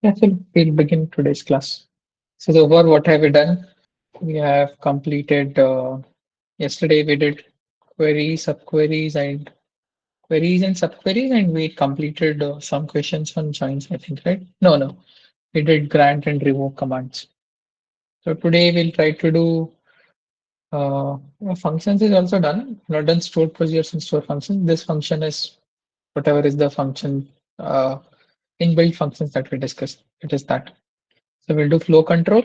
Yeah, so we'll begin today's class. So far, what have we done? We have completed, yesterday we did queries, subqueries, and queries and subqueries, and we completed some questions on joins, I think, right? No. We did grant and revoke commands. So today we'll try to do functions is also done. Not done stored procedures and store functions. This function is whatever is the function, inbuilt functions that we discussed. It is that. So we'll do flow control,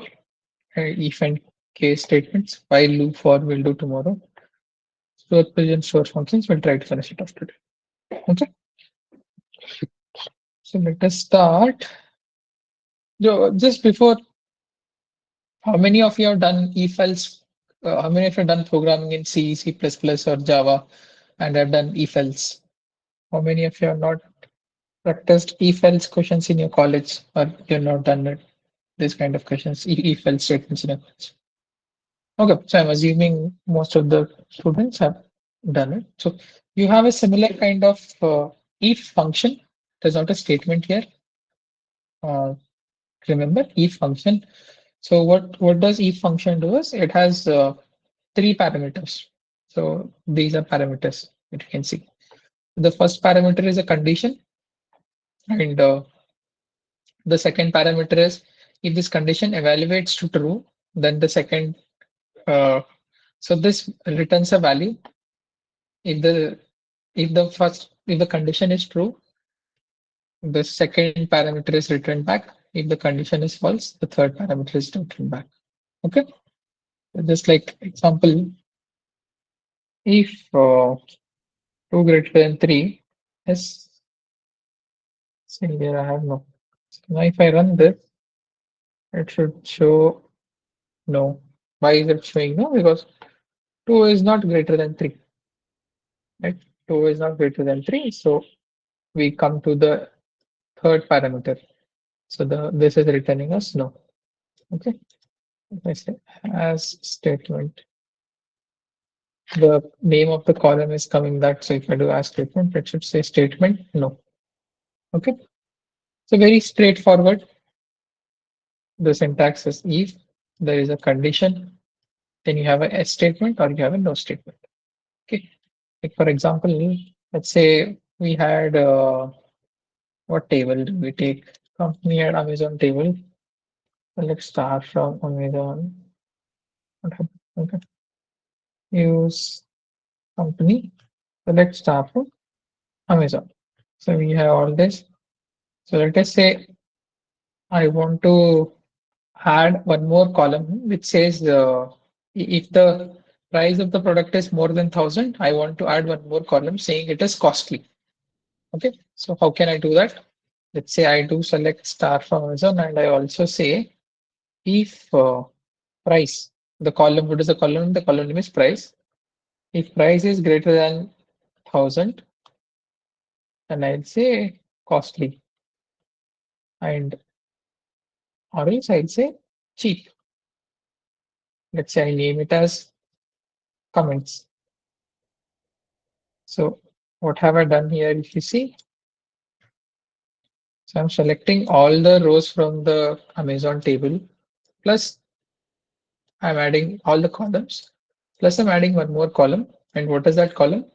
if and case statements, while loop for we'll do tomorrow. Store present source functions, we'll try to finish it off today. Okay, so let us start. Just before, how many of you have done if else? How many of you have done programming in C, C++, or Java and have done if else? How many of you have not practiced if else questions in your college, or you've not done it, this kind of questions, if else statements in your college? Okay, so I'm assuming most of the students have done it. So you have a similar kind of if function. There's not a statement here. Uh, Remember if function. So what does if function do is it has three parameters. So these are parameters that you can see. The first parameter is a condition, and the second parameter is if this condition evaluates to true, then the second. So this returns a value. If the condition is true, the second parameter is returned back. If the condition is false, the third parameter is returned back. Okay. Just like example, if 2 greater than 3 is, see here I have no. So now if I run this, it should show no. Why is it showing no? Because 2 is not greater than 3. Right? 2 is not greater than 3. So we come to the third parameter. So this is returning us no. Okay. If I say as statement, the name of the column is coming that. So if I do as statement, it should say statement no. Okay. So very straightforward. The syntax is if there is a condition, then you have a S statement or you have a no statement. Okay. Like for example, let's say we had what table do we take? Company at Amazon table. So let's start from Amazon. What happened? Okay. Use company. So let's start from Amazon. So we have all this. So let us say I want to add one more column which says if the price of the product is more than 1,000, I want to add one more column saying it is costly. Okay, so how can I do that? Let's say I do select star from Amazon and I also say if price, the column, what is the column? The column name is price. If price is greater than 1,000, then I'll say costly, and or else I'll say cheap. Let's say I name it as comments. So what have I done here? If you see, so I'm selecting all the rows from the Amazon table, plus I'm adding all the columns, plus I'm adding one more column. And what is that column?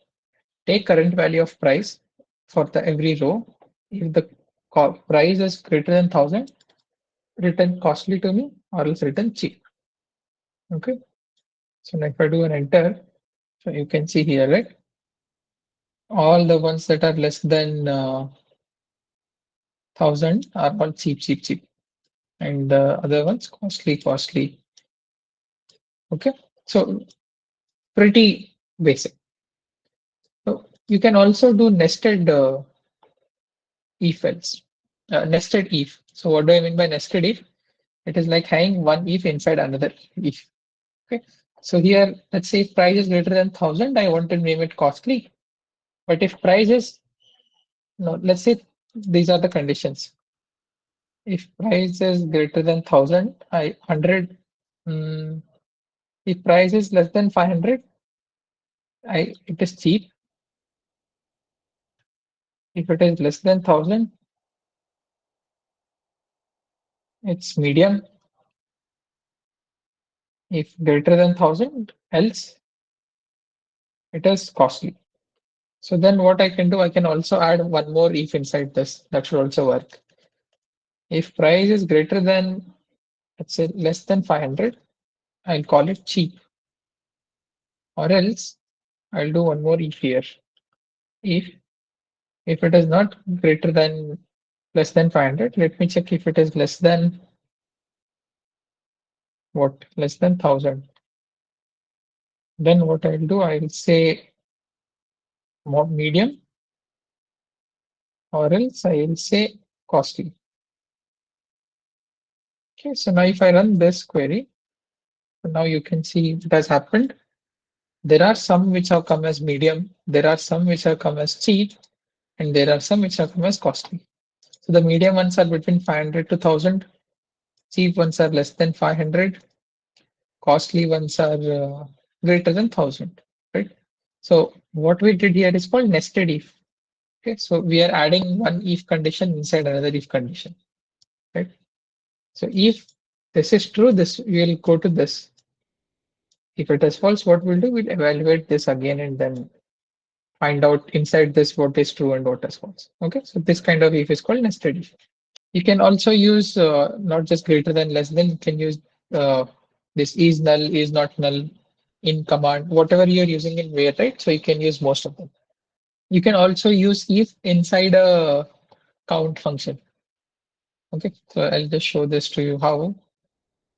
Take current value of price for the every row. If the price is greater than 1,000, return costly to me or else return cheap. Okay. So now if I do an enter, so you can see here, right? All the ones that are less than 1,000 are all cheap, cheap, cheap. And the other ones costly, costly. Okay. So pretty basic. So you can also do nested if else, nested if. So what do I mean by nested if? It is like having one if inside another if. Okay. So here, let's say if price is greater than 1,000, I want to name it costly. But if price is no, let's say these are the conditions. If price is greater than 1,000, I 100. If price is less than 500, it is cheap. If it is less than 1,000, it's medium. If greater than 1000, else it is costly. So then what I can do, I can also add one more if inside this. That should also work. If price is greater than, let's say less than 500, I'll call it cheap. Or else I'll do one more if here. If it is not greater than less than 500, let me check if it is less than what? Less than 1000. Then what I'll do, I'll say more medium, or else I'll say costly. Okay, so now if I run this query, now you can see it has happened. There are some which have come as medium, there are some which have come as cheap, and there are some which have come as costly. So the medium ones are between 500 to 1000, cheap ones are less than 500, costly ones are greater than 1000, right? So what we did here is called nested if. Okay, so we are adding one if condition inside another if condition, right? So if this is true, this we'll go to this. If it is false, what we'll do, we'll evaluate this again and then find out inside this what is true and what is false. Okay, so this kind of if is called nested if. You can also use not just greater than, less than. You can use this is null, is not null in command, whatever you're using in where, right? So you can use most of them. You can also use if inside a count function. Okay, so I'll just show this to you how.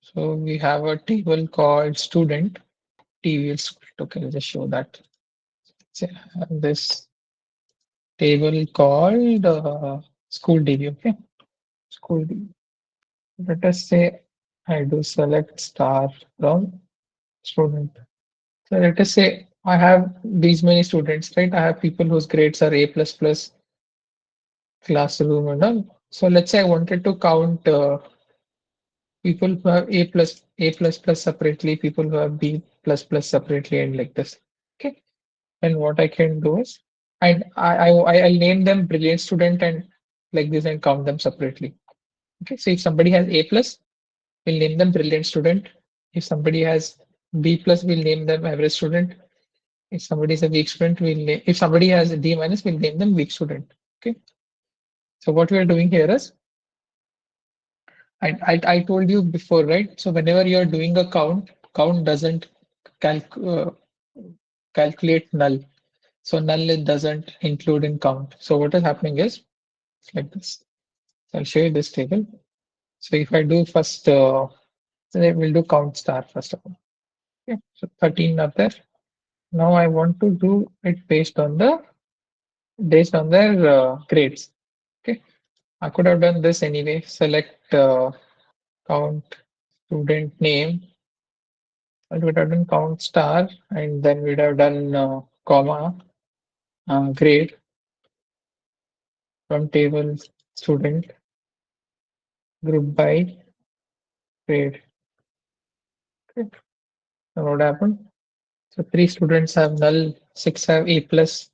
So we have a table called student. TVL student. Okay, I'll just show that. So I have this table called school DB. Okay, school DB. Let us say I do select star from student. So let us say I have these many students, right? I have people whose grades are A++, classroom and all. So let's say I wanted to count people who have A++ separately, people who have B++ separately, and like this. Okay. And what I can do is, and I'll name them brilliant student and like this and count them separately. Okay. So if somebody has A+, we'll name them brilliant student. If somebody has B+, we'll name them average student. If somebody is a weak student, if somebody has a D-, we'll name them weak student. Okay. So what we are doing here is, I told you before, right? So whenever you're doing a count doesn't calc calculate null. So null it doesn't include in count. So what is happening is like this. So I'll show you this table. So if I do first, so we'll do count star first of all. Okay. So 13 are there. Now I want to do it based on their grades. Okay. I could have done this anyway. Select count student name. I would have done count star and then we'd have done comma grade from table student group by grade. Okay. So what happened? So 3 students have null, 6 have A plus,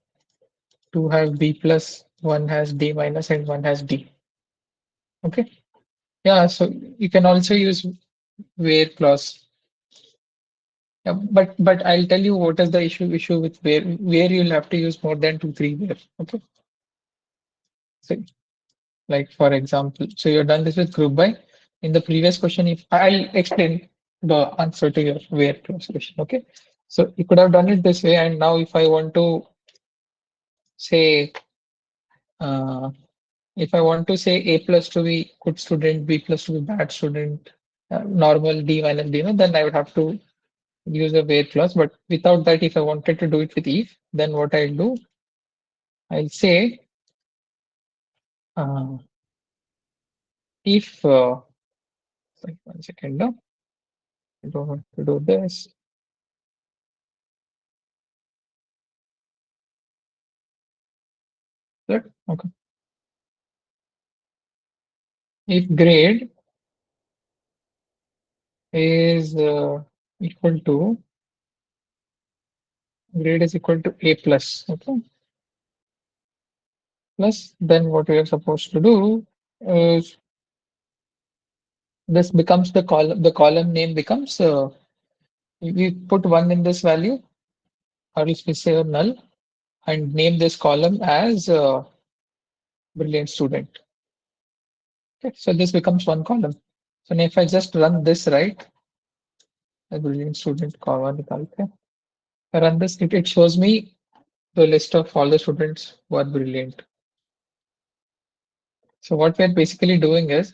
2 have B plus, 1 has D minus, and 1 has D. Okay. Yeah. So you can also use where clause. Yeah, but I'll tell you what is the issue with where you'll have to use more than 2, 3 where. Okay. So like for example, so you've done this with group by. In the previous question, if I'll explain the answer to your where clause question. Okay. So you could have done it this way, and now if I want to say uh, if I want to say A plus to be good student, B plus to be bad student, normal D minus D, no, then I would have to use a where clause. But without that, if I wanted to do it with if, then what I'll do, I'll say if like 1 second, no, I don't want to do this. Good. Okay. If grade is equal to A plus, okay, plus then what we are supposed to do is this becomes the column name becomes, we put one in this value, or else we say a null, and name this column as brilliant student. Okay, so this becomes one column. So now if I just run this, right, a brilliant student column, I run this, it shows me the list of all the students who are brilliant. So what we're basically doing is,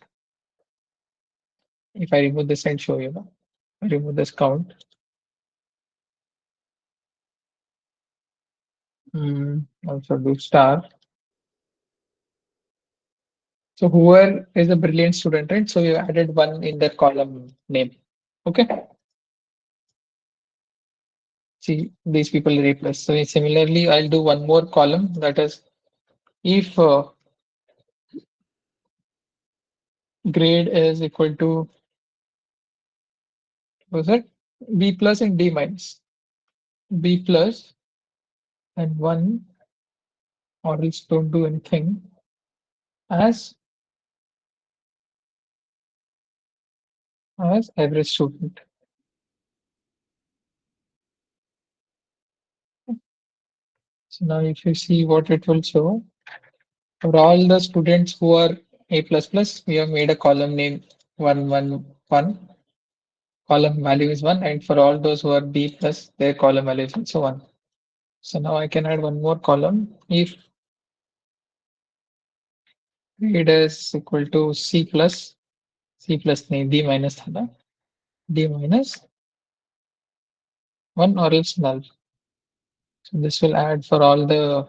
if I remove this and show you now, I remove this count. Also do star. So whoever is a brilliant student, right? So we added one in the column name. Okay. See, these people are A plus. So similarly, I'll do one more column, that is if grade is equal to, what was it? B plus and D minus. B plus and 1, or else don't do anything, as average student. So now if you see what it will show, for all the students who are A plus plus, we have made a column name 111. Column value is 1, and for all those who are B plus, their column value is also 1. So now I can add one more column. If grade is equal to C plus name D minus thana, D minus 1, or else null. So this will add for all the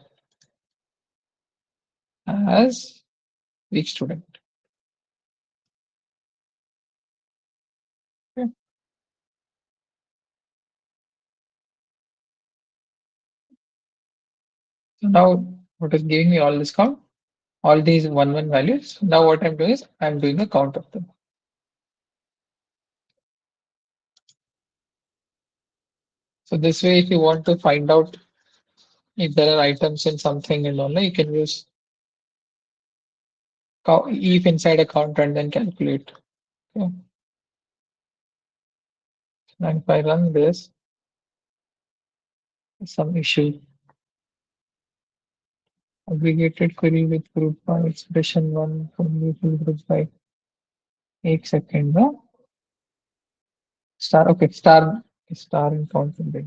as weak student. Okay. So now what is giving me all this count? All these 1 values. Now what I'm doing is I'm doing a count of them. So this way, if you want to find out if there are items in something and all, you can use if inside a count and then calculate. Okay. And if I run this, some issue. Aggregated query with group by expression 1 from mutual group by 1 second. No? Star, okay, star and count. Okay.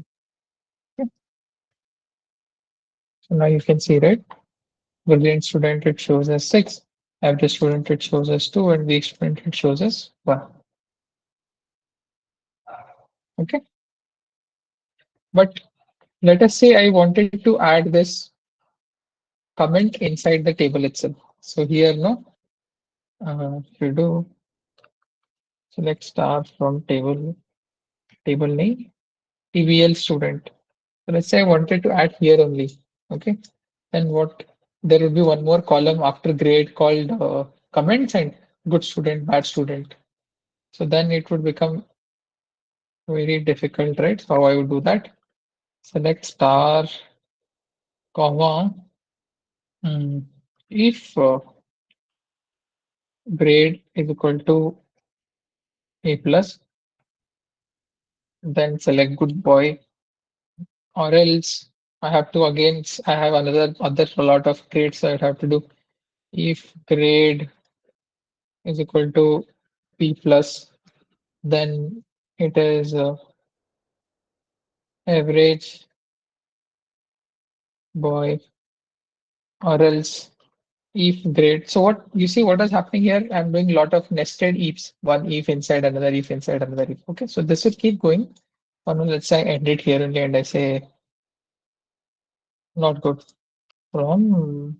So now you can see, right? Brilliant student, it shows as 6. Average student, it shows as 2. And weak student, it shows as 1. Okay. But let us say I wanted to add this comment inside the table itself. So here, no, you do select star from table name, TVL student. So let's say I wanted to add here only. Okay. Then what? There will be one more column after grade called comments and good student, bad student. So then it would become very difficult, right? So how I would do that? Select star, comma. If grade is equal to A plus, then select good boy, or else I have to again, I have other a lot of grades, so I have to do if grade is equal to B plus, then it is average boy, or else if grade. So what you see what is happening here, I'm doing a lot of nested ifs, one if inside another if inside another if. Okay, so this will keep going. Or no, let's say I end it here only and I say not good from,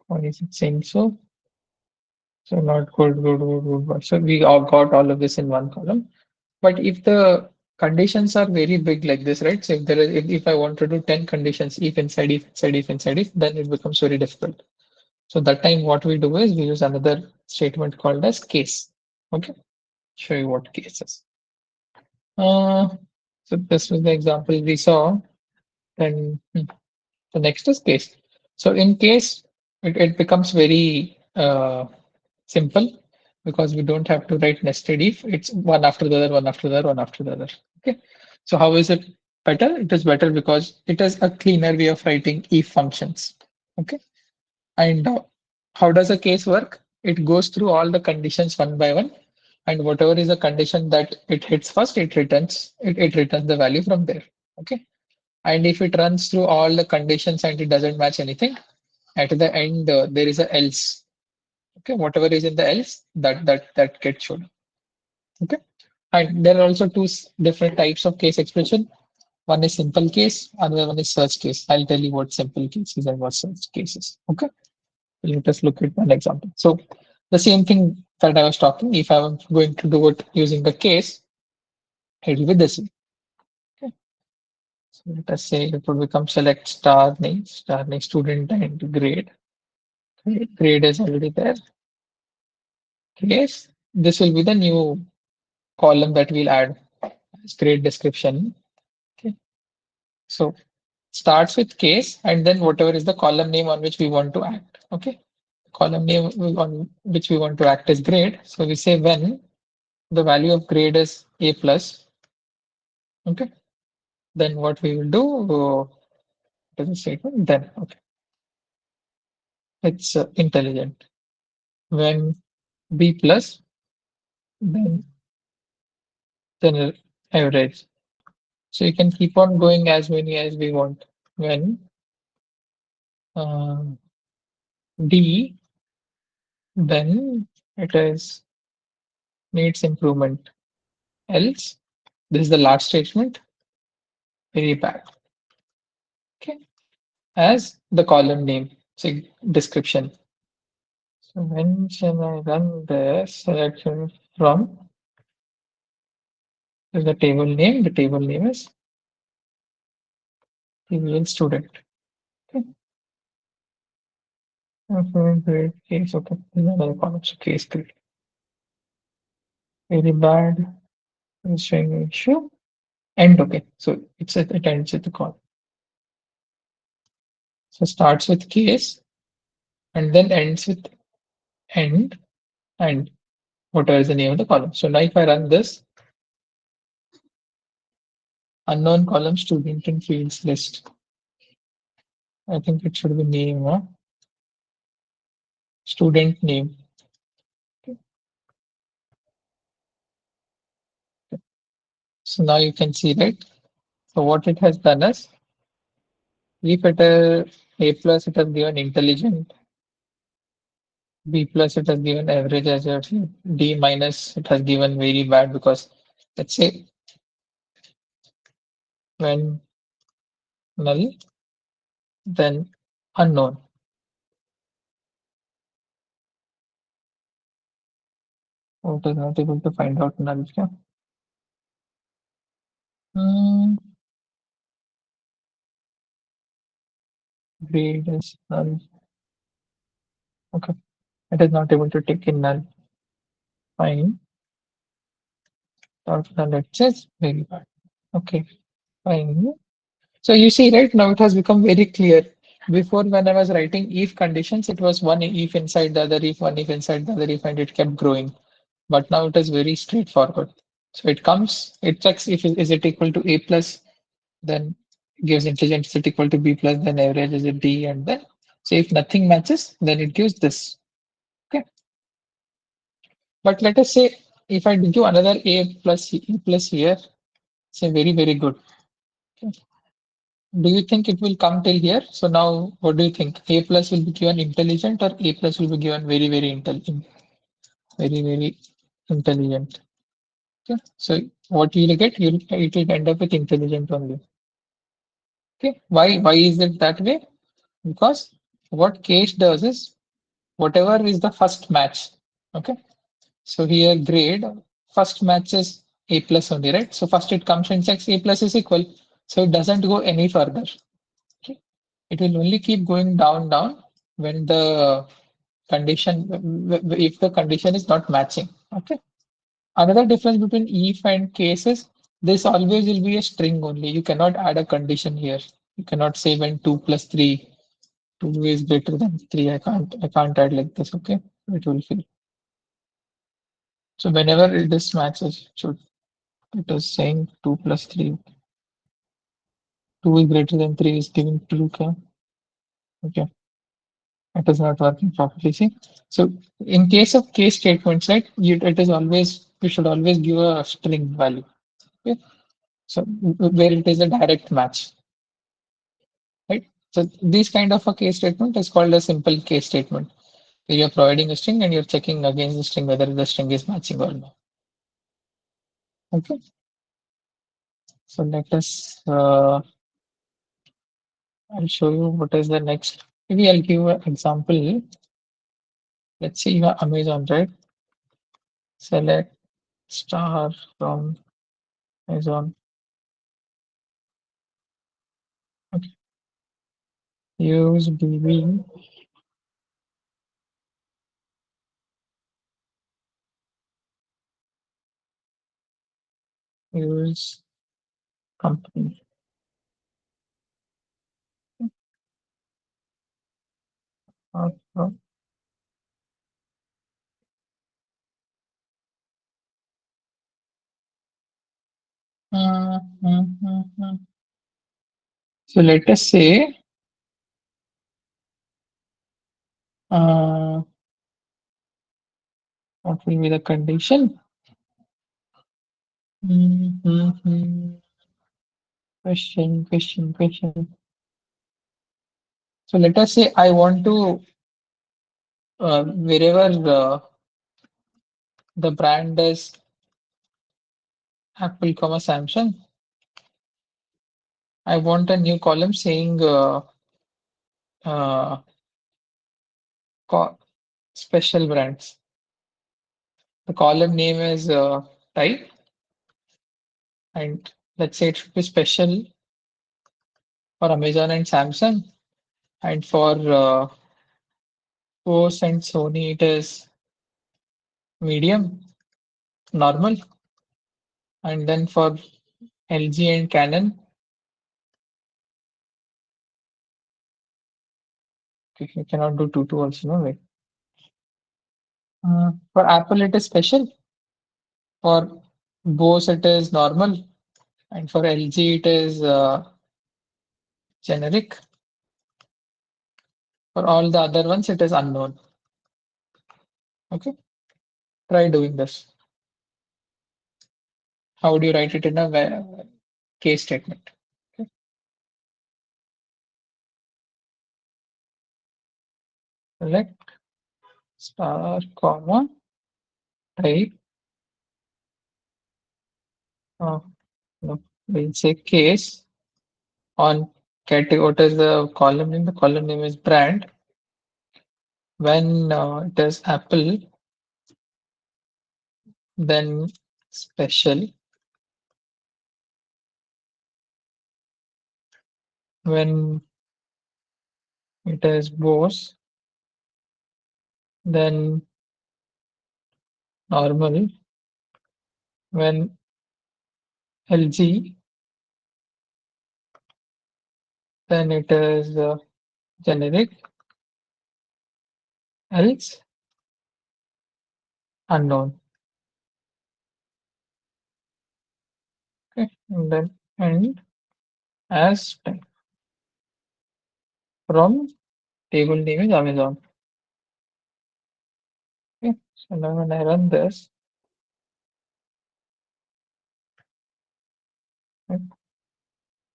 why is it saying so? So not good. So we all got all of this in one column. But if the conditions are very big like this, right? So if there is, if I want to do 10 conditions, if inside, if inside, if inside, if, then it becomes very difficult. So that time what we do is we use another statement called as case. Okay, show you what case is. So this was the example we saw. Then the next is case. So in case, it becomes very simple. because we don't have to write nested if. It's one after the other, one after the other, one after the other. Okay. So how is it better? It is better because it is a cleaner way of writing if functions. Okay. And how does a case work? It goes through all the conditions one by one, and whatever is the condition that it hits first, it returns the value from there. Okay. And if it runs through all the conditions and it doesn't match anything, at the end there is a else. Okay, whatever is in the else, that gets shown. Okay, and there are also different types of case expression. One is simple case, another one is search case. I'll tell you what simple case is and what search case is. Okay, let us look at one example. So the same thing that I was talking, if I'm going to do it using the case, it will be this way. Okay, so let us say it would become select star name student and grade. Grade is already there. Case, this will be the new column that we'll add as grade description. Okay, so starts with case and then whatever is the column name on which we want to act. Okay, column name on which we want to act is grade. So we say when the value of grade is a plus. Okay, then what we will do is a statement. Then okay, it's intelligent. When b plus, then general average. So you can keep on going as many as we want. When uh, D, then it is needs improvement. Else, this is the last statement, very bad. Okay, as the column name, so description. So when shall I run the selection from? Is the table name? The table name is table student. Okay, grade case. Okay, another column. So case grade. Very bad. Is showing an issue. End. Okay, so it ends with the column. So starts with case and then ends with end and whatever is the name of the column. So now if I run this unknown column student in fields list, I think it should be name, student name. Okay. So now you can see that. So what it has done is if it is A plus, it has given intelligent, B plus, it has given average as your D minus, it has given very bad because let's say when null, then unknown. Oh, it is not able to find out null. Yeah. Grade is null. Okay. It is not able to take in null. Fine. Dot null it says very bad. Okay. Fine. So you see, right now it has become very clear. Before, when I was writing if conditions, it was one if inside the other if, one if inside the other if, and it kept growing. But now it is very straightforward. So it comes, it checks if is it equal to A plus, then gives intelligent is it equal to B plus, then average is it D, and then so if nothing matches, then it gives this. Okay. But let us say if I give another A plus E plus here, say very, very good. Okay. Do you think it will come till here? So now what do you think? A plus will be given intelligent or A plus will be given very, very intelligent? Very, very intelligent. Okay. So what you will get, it will end up with intelligent only. Okay. Why is it that way? Because what case does is whatever is the first match. Okay. So here grade first match is A plus only, right? So first it comes and checks A plus is equal. So it doesn't go any further. Okay. It will only keep going down, down when the condition, if the condition is not matching. Okay. Another difference between if and case is this always will be a string only. You cannot add a condition here. You cannot say when 2 plus 3, 2 is greater than 3. I can't add like this. Okay. It will fill. So whenever this matches, so it is saying 2 plus 3. 2 is greater than 3 is giving 2. Okay, it is not working properly. See, so in case of case statements, right, it is always you should always give a string value. Okay, so where it is a direct match, right? So this kind of a case statement is called a simple case statement. So you're providing a string and you're checking against the string whether the string is matching or not. Okay, so let us. I'll show you what is the next. Maybe I'll give an example. Let's say you are Amazon, right? Select star from Amazon. Okay. Use BB. Use company. Uh, uh, So let us say uh, what will be the condition? Question. So let us say I want to wherever the brand is Apple, Samsung, I want a new column saying uh, special brands. The column name is type, and let's say it should be special for Amazon and Samsung, and for Bose and Sony it is medium, normal, and then for LG and Canon, you cannot do two also, no way. For Apple it is special, for Bose it is normal, and for LG it is generic. For all the other ones it is unknown. Okay, try doing this. How do you write it in a case statement? Okay. Select star comma type. Uh, no, we'll say case on category. What is the column name? The column name is brand. When it is Apple, then special. When it is Bose, then normal. When LG, then it is generic, else unknown. Okay, and then end as type. From table name is Amazon. Okay, so now when I run this, okay,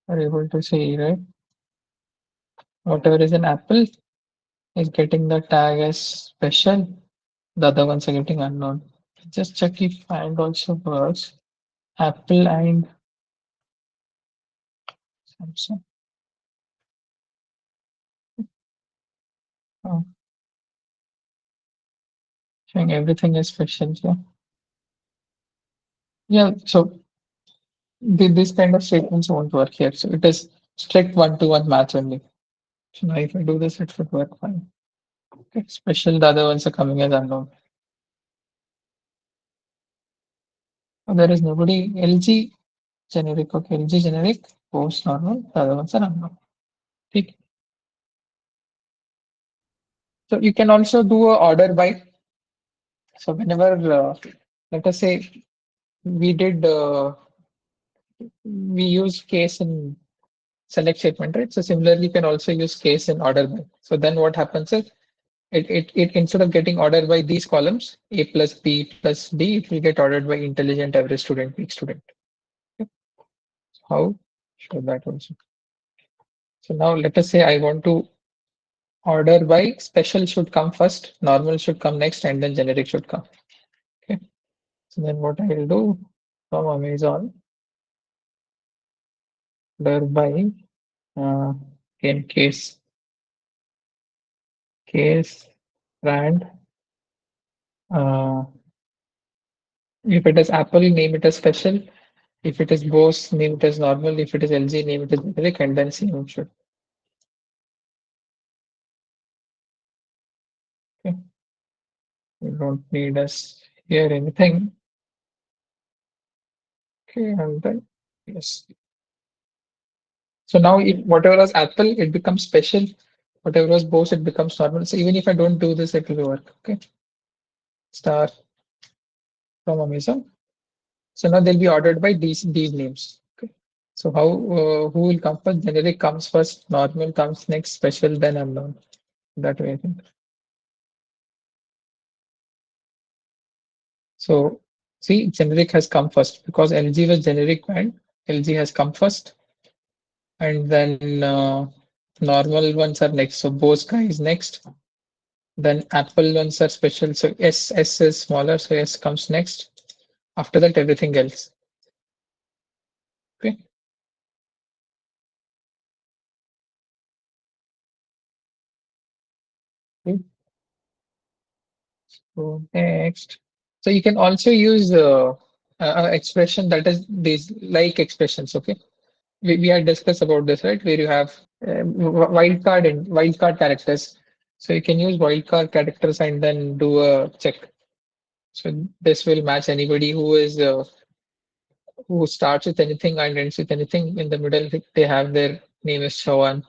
we're able to see, right? Whatever is in Apple is getting the tag as special. The other ones are getting unknown. Just check if and also works. Apple and Samsung. Oh, showing everything is special. Yeah. Yeah. So this kind of statements won't work here. So it is strict one-to-one match only. So now if I do this, it should work fine. Okay. Special. The other ones are coming as unknown. Oh, there is nobody. LG generic. Okay. LG generic. Post normal. The other ones are unknown. Okay. So you can also do a order by. So whenever let us say we did we use case in select statement, right? So similarly, you can also use case in order by. So then what happens is it instead of getting ordered by these columns, A plus B plus D, it will get ordered by intelligent, average student, weak student. Okay. How? Show that also. So now let us say I want to order by special should come first, normal should come next, and then generic should come. Okay. So then what I will do from Amazon, order by in case brand. If it is Apple, name it as special. If it is Bose, name it as normal. If it is LG, name it as generic, and then see how should. Okay. You don't need us here anything. Okay, and then yes. So now if whatever was Apple, it becomes special. Whatever was Bose, it becomes normal. So even if I don't do this, it will work. Okay. Star from Amazon. So now they'll be ordered by these names. Okay. So how who will come first? Generic comes first, normal comes next, special then unknown. That way I think. So see, generic has come first because LG was generic brand. LG has come first, and then normal ones are next. So Bose guy is next. Then Apple ones are special. So S is smaller, so S comes next. After that, everything else. Okay. Okay. So next, so you can also use expression that is these like expressions. Okay, we had discussed about this, right? Where you have wildcard and wildcard characters. So you can use wildcard characters and then do a check. So this will match anybody who starts with anything and ends with anything. In the middle, they have their name is Chavan,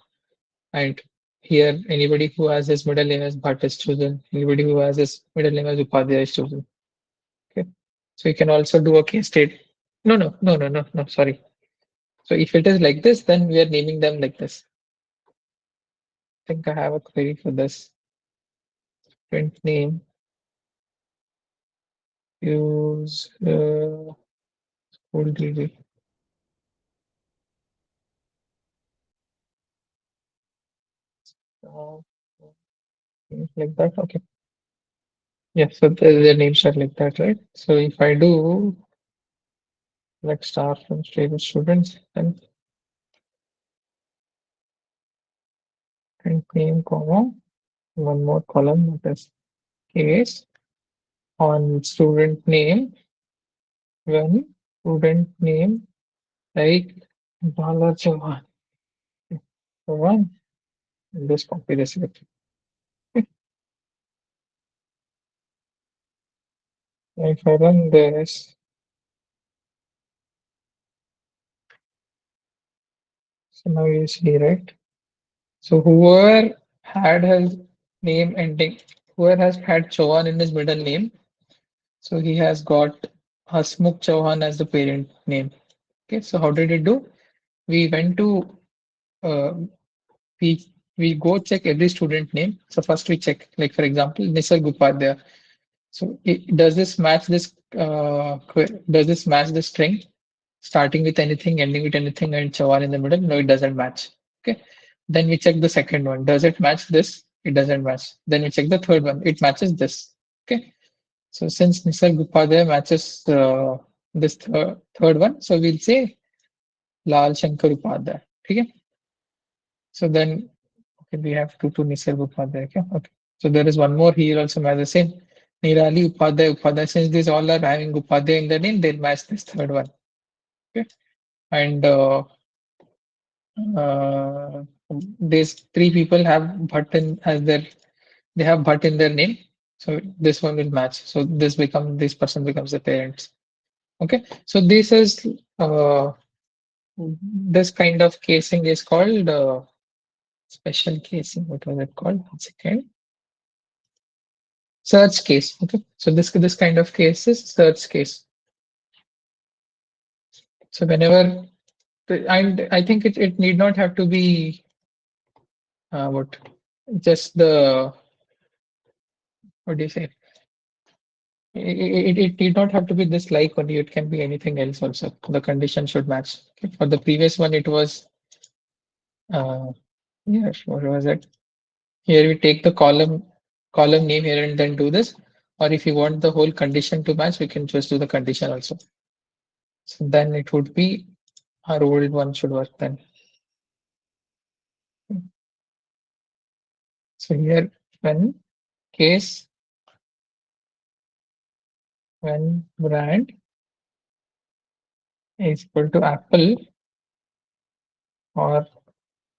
and here anybody who has his middle name as Bhatt is chosen. Anybody who has his middle name as Upadhyay is chosen. Okay. So you can also do a case state. No, sorry. So if it is like this, then we are naming them like this. I think I have a query for this. Print name, use school DB. Uh, like that. Okay. Yeah, so the names are like that, right? So if I do like star from stable students, then print name, comma, one more column that is case on student name when student name like Bala Chauhan. Chauhan, just copy this. If I run this, so now you see, right? So whoever had his name ending, whoever has had Chauhan in his middle name, so he has got Hasmukh Chauhan as the parent name. Okay, so how did it do? We went to uh, we go check every student name. So first we check, like for example, Nisarg Upadhyaya. So does this match this does this match the string starting with anything, ending with anything, and Chauhan in the middle? No, it doesn't match. Okay. Then we check the second one. Does it match this? It doesn't match. Then we check the third one. It matches this. Okay. So since Nisarg Upadhyaya matches this third one, so we'll say Lal Shankar Upadhyaya. Okay. So then okay, we have two Nisarg Upadhyaya. Okay. Okay. So there is one more here also match the same. Nirali Upadhyaya Upadhyaya. Since these all are having Upadhyaya in the name, they'll match this third one. Okay. And uh, these three people have Bhatt in as their they have Bhatt in their name, so this one will match. So this person becomes the parents. Okay, so this kind of casing is called special casing. What was it called? One second. search case. Okay, so this kind of case is search case. So whenever, and I think it need not have to be what just the, what do you say? It need not have to be this like only. It can be anything else also. The condition should match. Okay. For the previous one, it was yeah. What was it? Here we take the column name here and then do this. Or if you want the whole condition to match, we can just do the condition also. So then it would be our old one should work then. So here when case when brand is equal to Apple or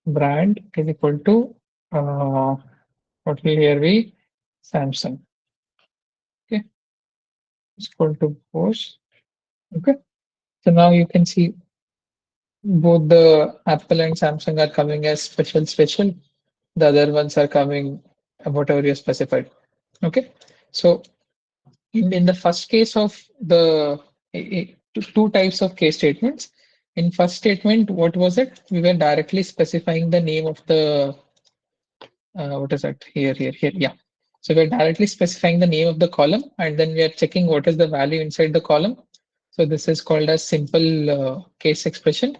brand is equal to what will here be Samsung. Okay, it's equal to Bose. Okay, so now you can see both the Apple and Samsung are coming as special. The other ones are coming whatever you specified. Okay, so in the first case of the two types of case statements. In first statement, what was it? We were directly specifying the name of the what is that? Here. Yeah. So we're directly specifying the name of the column, and then we are checking what is the value inside the column. So this is called as simple case expression.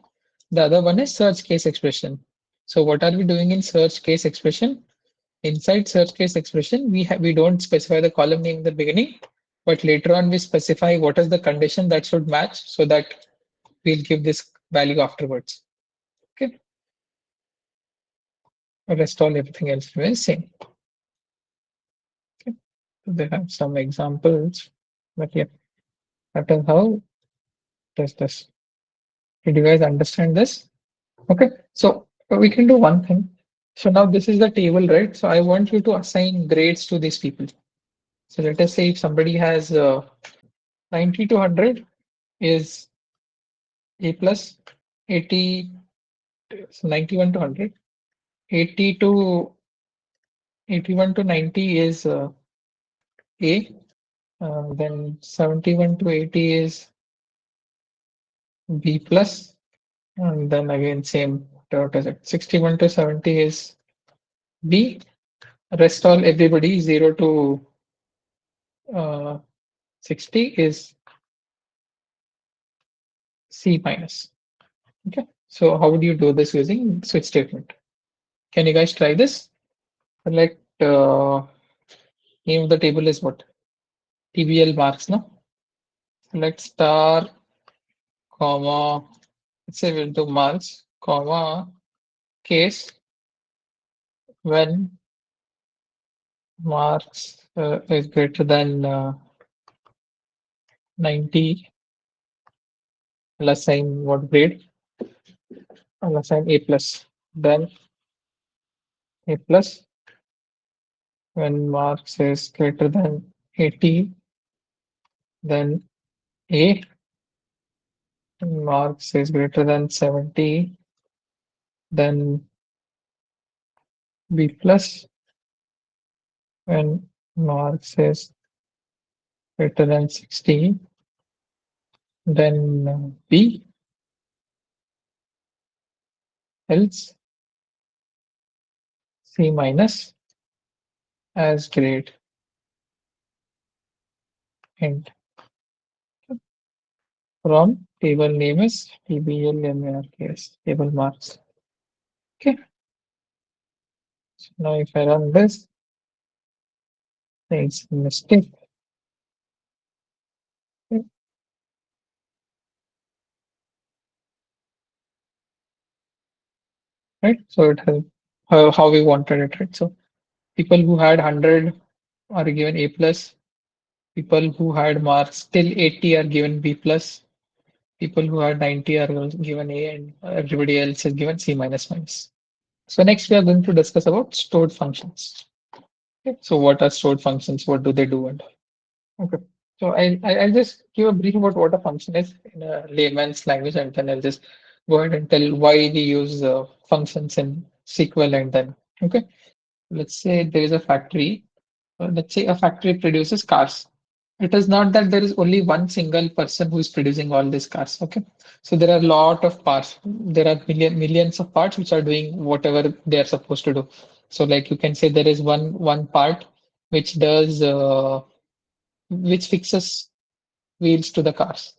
The other one is search case expression. So what are we doing in search case expression? Inside search case expression, we don't specify the column name in the beginning, but later on we specify what is the condition that should match so that we'll give this value afterwards. Okay. Rest all everything else remains same. Okay. So they have some examples, but yeah, that is how does this. Did you guys understand this? Okay. So we can do one thing. So now this is the table, right? So I want you to assign grades to these people. So let us say if somebody has 90 to 100 is A plus, 80, so 91 to 100, 80 to 81 to 90 is A, then 71 to 80 is B plus, and then again same, what is it, 61 to 70 is B, rest all everybody 0 to 60 is C minus. Okay, so how would you do this using switch statement? Can you guys try this? Select name of the table is what? TBL marks, no? Select star, comma, let's say we'll do marks, comma, case when marks is greater than 90. I'll assign what grade? I'll assign A plus. Then A plus when marks is greater than 80, then A, when marks is greater than 70, then B plus, when marks is greater than 60, then B, else C minus as grade. And from table name is TBLMARKS, table marks. Okay. So now if I run this, it's mistake. Okay. Right. So it has how we wanted it, right? So people who had 100 are given A plus. People who had marks till 80 are given B plus. People who had 90 are given A, and everybody else is given C minus minus. So next we are going to discuss about stored functions. Okay. So what are stored functions? What do they do? And okay. So I'll just give a brief about what a function is in a layman's language, and then I'll just go ahead and tell why we use functions in SQL, and then okay. Let's say there is a factory let's say a factory produces cars. It is not that there is only one single person who is producing all these cars. Okay, so there are a lot of parts. There are millions of parts which are doing whatever they are supposed to do. So like you can say there is one part which does which fixes wheels to the cars.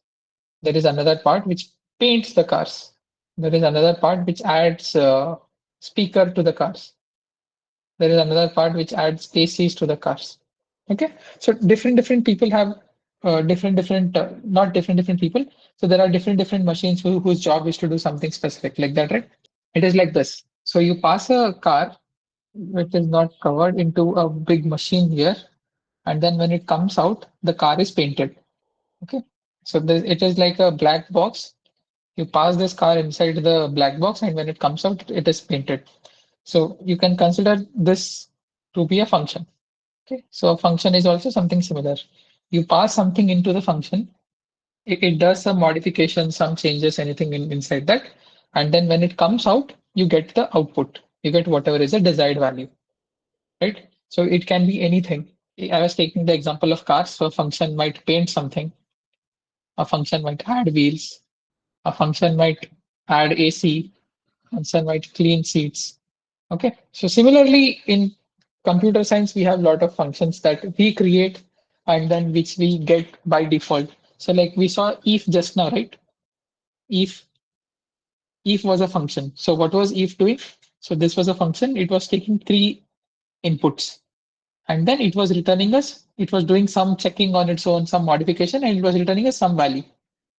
There is another part which paints the cars. There is another part which adds speaker to the cars. There is another part which adds ACs to the cars. Okay, so different people have not different people. So there are different machines whose job is to do something specific like that, right? It is like this. So you pass a car which is not covered into a big machine here, and then when it comes out, the car is painted. Okay, so it is like a black box. You pass this car inside the black box, and when it comes out, it is painted. So you can consider this to be a function. Okay, so a function is also something similar. You pass something into the function, it does some modification, some changes, anything inside that. And then when it comes out, you get the output. You get whatever is the desired value, right? So it can be anything. I was taking the example of cars. So a function might paint something, a function might add wheels, a function might add AC, function might clean seats. Okay, so similarly in computer science, we have a lot of functions that we create and then which we get by default. So like we saw if just now, right? If if was a function. So what was if doing? So this was a function. It was taking three inputs and then it was returning us. It was doing some checking on its own, some modification, and it was returning us some value.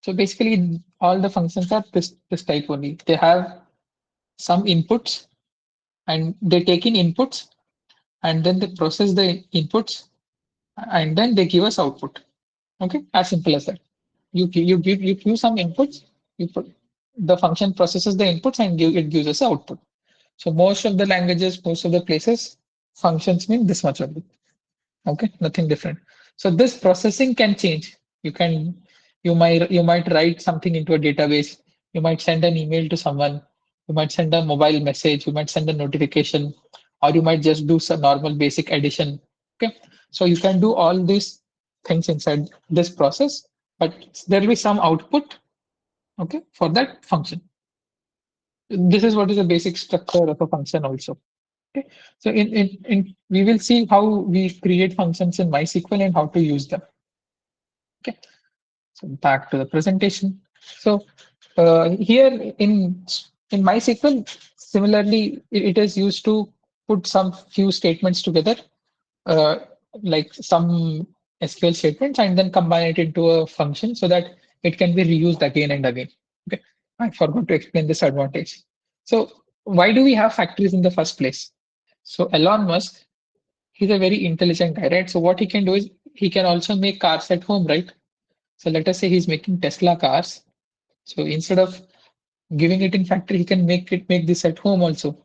So basically, all the functions are this type only. They have some inputs and they take in inputs and then they process the inputs and then they give us output. Okay, as simple as that. You give some inputs, you put the function processes the inputs and it gives us the output. So most of the languages, most of the places, functions mean this much only. Okay, nothing different. So this processing can change. You can you might write something into a database, you might send an email to someone, you might send a mobile message, you might send a notification, or you might just do some normal basic addition. Okay, so you can do all these things inside this process, but there will be some output, okay, for that function. This is what is the basic structure of a function also. Okay, so in we will see how we create functions in MySQL and how to use them. Okay, so back to the presentation. So here in MySQL, similarly, it is used to put some few statements together, uh, like some SQL statements, and then combine it into a function so that it can be reused again and again. Okay, I forgot to explain this advantage. So why do we have factories in the first place? So Elon Musk, he's a very intelligent guy, right? So what he can do is he can also make cars at home, right? So let us say he's making Tesla cars. So instead of giving it in factory, he can make this at home also.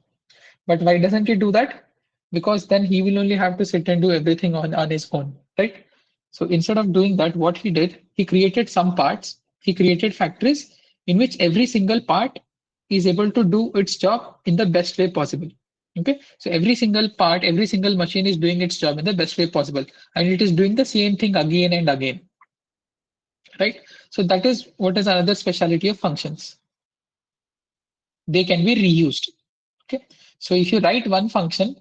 But why doesn't he do that? Because then he will only have to sit and do everything on his own, right? So instead of doing that, what he did, he created some parts, he created factories in which every single part is able to do its job in the best way possible. Okay, so every single part, every single machine is doing its job in the best way possible, and it is doing the same thing again and again, right? So that is what is another specialty of functions. They can be reused. Okay, so if you write one function,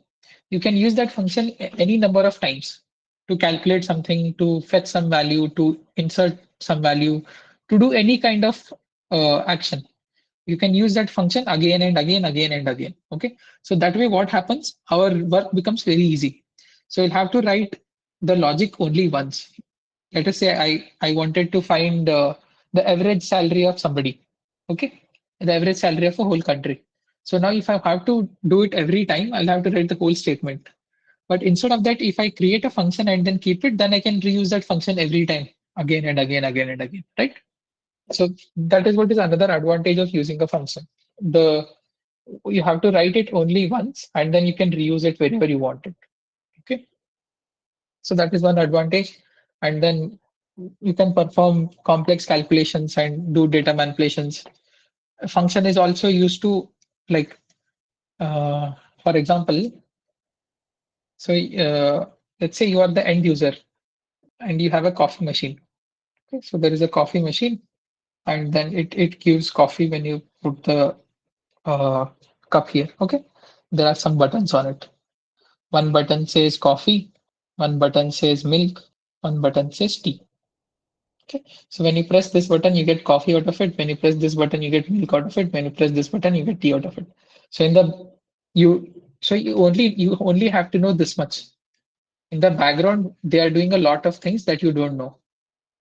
you can use that function any number of times to calculate something, to fetch some value, to insert some value, to do any kind of action. You can use that function again and again, again and again. Okay, so that way what happens? Our work becomes very easy. So you'll have to write the logic only once. Let us say I wanted to find the average salary of somebody. Okay, the average salary of a whole country. So now if I have to do it every time, I'll have to write the whole statement. But instead of that, if I create a function and then keep it, then I can reuse that function every time, again and again, again and again, right? So that is what is another advantage of using a function. The You have to write it only once and then you can reuse it wherever you want it. Okay, so that is one advantage. And then you can perform complex calculations and do data manipulations. A function is also used to, like, for example, so let's say you are the end user and you have a coffee machine. Okay, so there is a coffee machine, and then it gives coffee when you put the uh, cup here. Okay, there are some buttons on it. One button says coffee, one button says milk, one button says tea. Okay, so when you press this button, you get coffee out of it. When you press this button, you get milk out of it. When you press this button, you get tea out of it. So in the you so you only have to know this much. In the background, they are doing a lot of things that you don't know,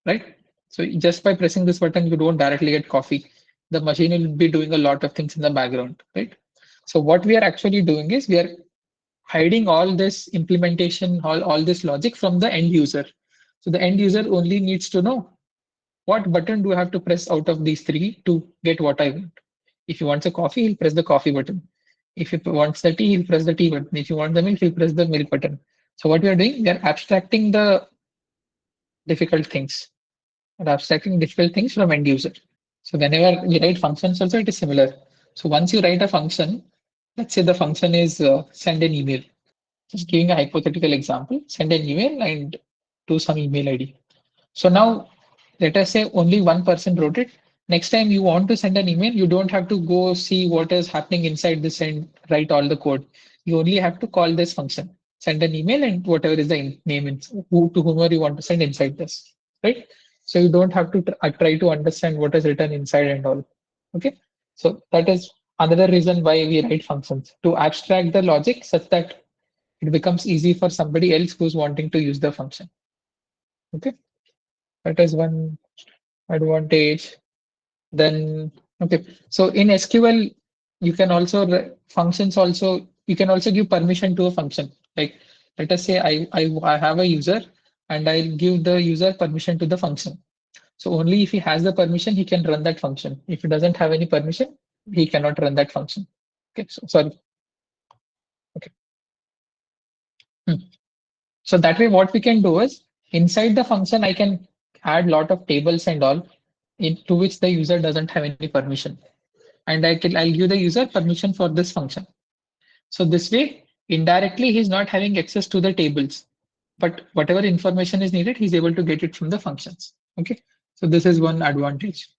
right? So just by pressing this button, you don't directly get coffee. The machine will be doing a lot of things in the background, right? So what we are actually doing is we are hiding all this implementation, all this logic from the end user. So the end user only needs to know what button do I have to press out of these three to get what I want. If he wants a coffee, he'll press the coffee button. If he wants the tea, he'll press the tea button. If you want the milk, he'll press the milk button. So what we are doing, we are abstracting the difficult things. We're abstracting difficult things from end user. So whenever we write functions also, it is similar. So once you write a function, let's say the function is send an email. Just giving a hypothetical example, send an email and do some email ID. So now let us say only one person wrote it. Next time you want to send an email, you don't have to go see what is happening inside this and write all the code. You only have to call this function, send an email and whatever is the name, who to whomever you want to send inside this, right? So you don't have to try to understand what is written inside and all. Okay. So that is another reason why we write functions, to abstract the logic such that it becomes easy for somebody else who's wanting to use the function. Okay. That is one advantage. Then, okay. So in SQL, you can also functions also, you can also give permission to a function. Like let us say I have a user and I'll give the user permission to the function. So only if he has the permission, he can run that function. If he doesn't have any permission, he cannot run that function. Okay, so sorry. Okay. Hmm. So that way, what we can do is inside the function, I can add lot of tables and all into which the user doesn't have any permission. And I'll give the user permission for this function. So this way, indirectly, he's not having access to the tables, but whatever information is needed, he's able to get it from the functions. Okay, so this is one advantage.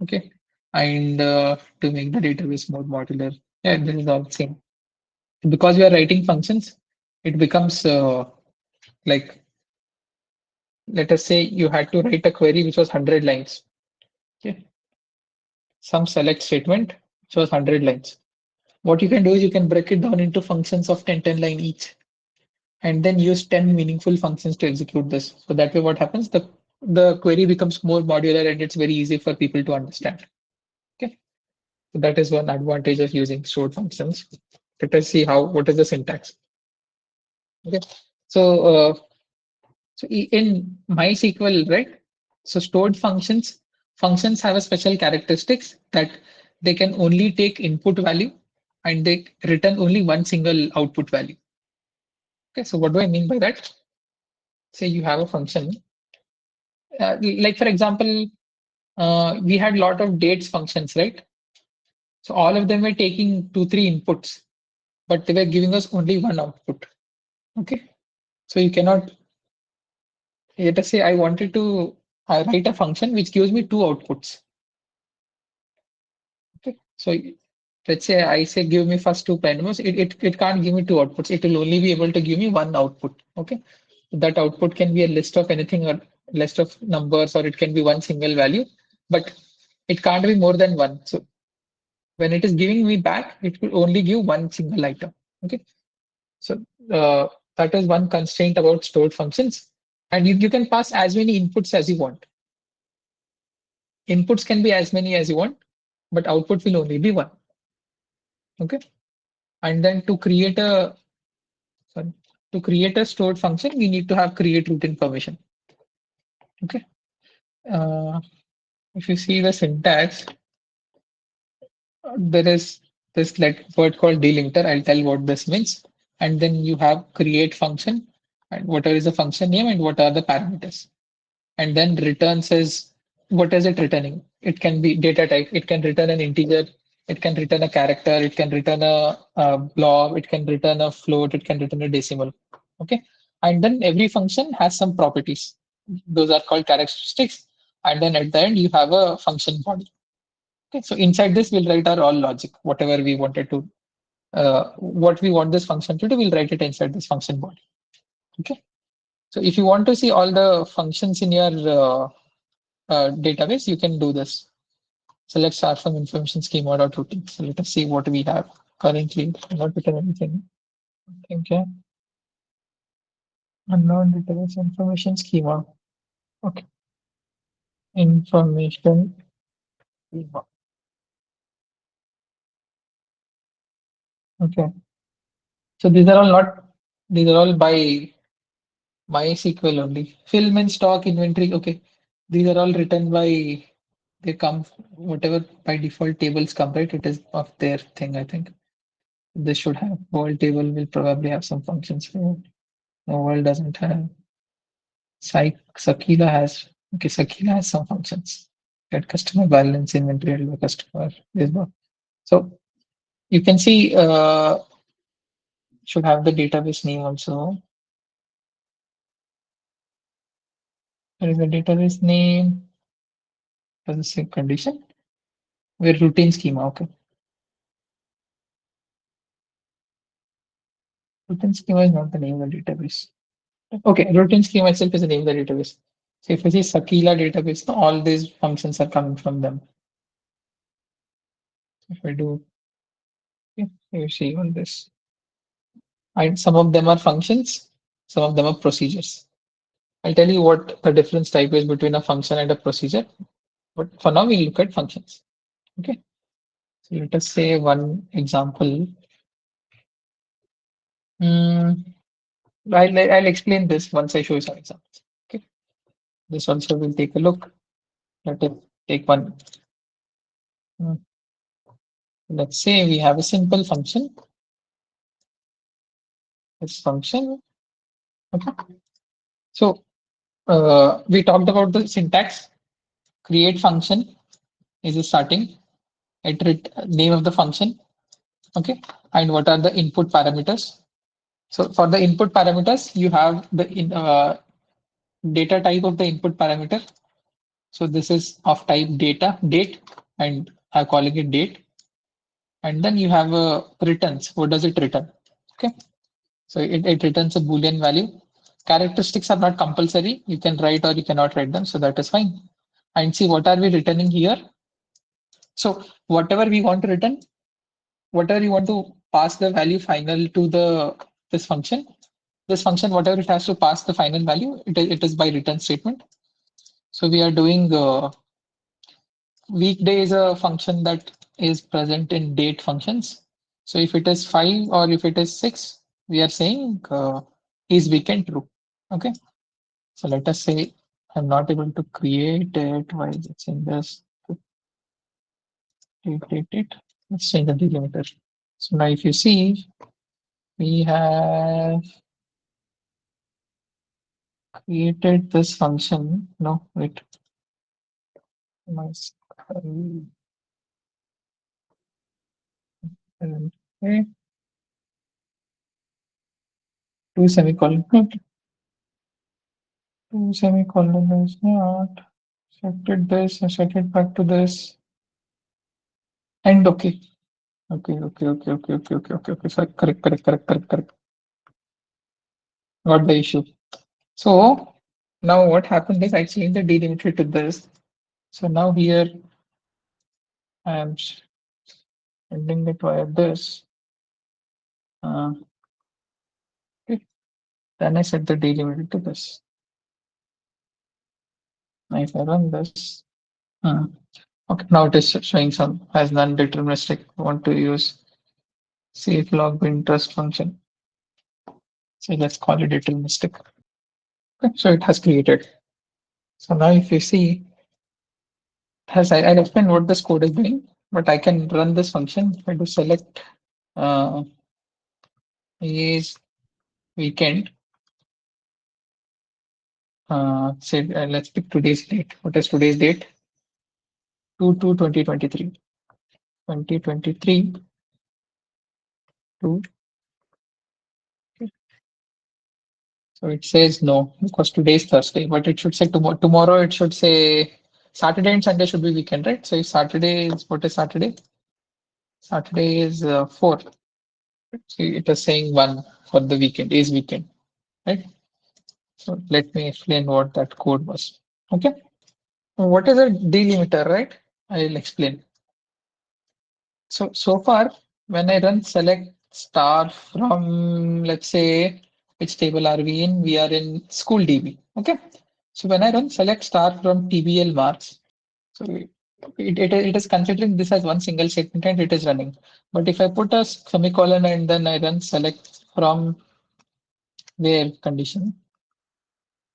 Okay, and to make the database more modular, yeah, this is all same. Because we are writing functions, it becomes like, let us say you had to write a query which was 100 lines. Okay, some select statement which was 100 lines. What you can do is you can break it down into functions of 10 line each, and then use 10 meaningful functions to execute this. So that way what happens, the query becomes more modular and it's very easy for people to understand. Okay, so that is one advantage of using stored functions. Let us see what is the syntax. Okay, so in MySQL, right? So stored functions have a special characteristics that they can only take input value and they return only one single output value. Okay, so what do I mean by that? Say you have a function, like for example, we had a lot of dates functions, right? So all of them were taking 2, 3 inputs, but they were giving us only one output. Okay, so you cannot, let us say I wanted to write a function which gives me 2 outputs. Okay, so let's say I say give me first 2 parameters, it can't give me 2 outputs. It will only be able to give me one output. Okay, that output can be a list of anything or list of numbers, or it can be one single value, but it can't be more than one. So when it is giving me back, it will only give one single item. Okay, so that is one constraint about stored functions, and you can pass as many inputs as you want. Inputs can be as many as you want, but output will only be one. Okay, and then sorry, to create a stored function, we need to have create root information. Okay, if you see the syntax, there is this like word called delimiter. I'll tell what this means, and then you have create function and whatever is the function name and what are the parameters, and then returns is what is it returning. It can be data type, it can return an integer, it can return a character, it can return a blob, it can return a float, it can return a decimal. Okay, And then every function has some properties. Those are called characteristics. And then at the end, you have a function body. Okay, so inside this, we'll write our all logic, whatever we wanted to, what we want this function to do, we'll write it inside this function body. Okay. So if you want to see all the functions in your database, you can do this. So let's start from information schema.routine. So let us see what we have currently. I'm not written anything. Okay. Unknown database information schema. Okay. Information schema. Okay. So these are all not, these are all by MySQL only. Film and stock inventory. Okay. These are all written by, they come, whatever by default tables come, right? It is of their thing, I think. This should have, world table will probably have some functions for it. No, world doesn't have. Sakila has, okay, Sakila has some functions. Get customer balance, inventory, the customer, this one. So you can see, should have the database name also. There is a database name, does the same condition. Where routine schema, okay. Routine schema is not the name of the database. Okay, routine schema itself is the name of the database. So if you see Sakila database, all these functions are coming from them. If I do, okay, you see on this. And some of them are functions, some of them are procedures. I'll tell you what the difference type is between a function and a procedure. But for now, we'll look at functions. Okay. So let us say one example. I'll explain this once I show you some examples. Okay. This also will take a look. Let us take one. Hmm, Let's say we have a simple function. This function. Okay. So we talked about the syntax. Create function is a starting. Iterate name of the function. Okay. And what are the input parameters? So for the input parameters, you have the data type of the input parameter. So this is of type data, date, and I'm calling it date. And then you have returns. What does it return? Okay. So it returns a Boolean value. Characteristics are not compulsory. You can write or you cannot write them. So that is fine. And see what are we returning here? So whatever we want to return, whatever you want to pass the value final to this function, whatever it has to pass the final value, it is by return statement. So we are doing weekday is a function that is present in date functions. So if it is 5 or if it is 6, we are saying is weekend true. Okay. So let us say I'm not able to create it. Why is it saying this? Date. Let's change the delimiter. So now if you see, we have created this function. No, wait. Okay. Two semicolon. Two semicolon is not. Set it this and set it back to this. And okay. Okay. Sorry, correct. Got the issue. So now what happened is I changed the delimiter to this. So now here I am sending it via this. Okay. Then I set the delimiter to this. Now if I run this, okay, now it is showing some as non-deterministic. Want to use safe log bin trust function. So let's call it deterministic. Okay, so it has created. So now if you see, I'll explain what this code is doing, but I can run this function. If I do select uh, is weekend, say let's pick today's date. What is today's date? 2/2/2023. 2023 to So it says no because today is Thursday, but it should say tomorrow. Tomorrow it should say Saturday and Sunday should be weekend, right? So if Saturday is what is Saturday? Saturday is 4. So it is saying 1 for the weekend is weekend, right? So let me explain what that code was. Okay. What is a delimiter, right? I'll explain. So far, when I run select star from, let's say, which table are we in? We are in school DB. Okay. So when I run select star from TBL marks, so it is considering this as one single statement and it is running. But if I put a semicolon and then I run select from where condition,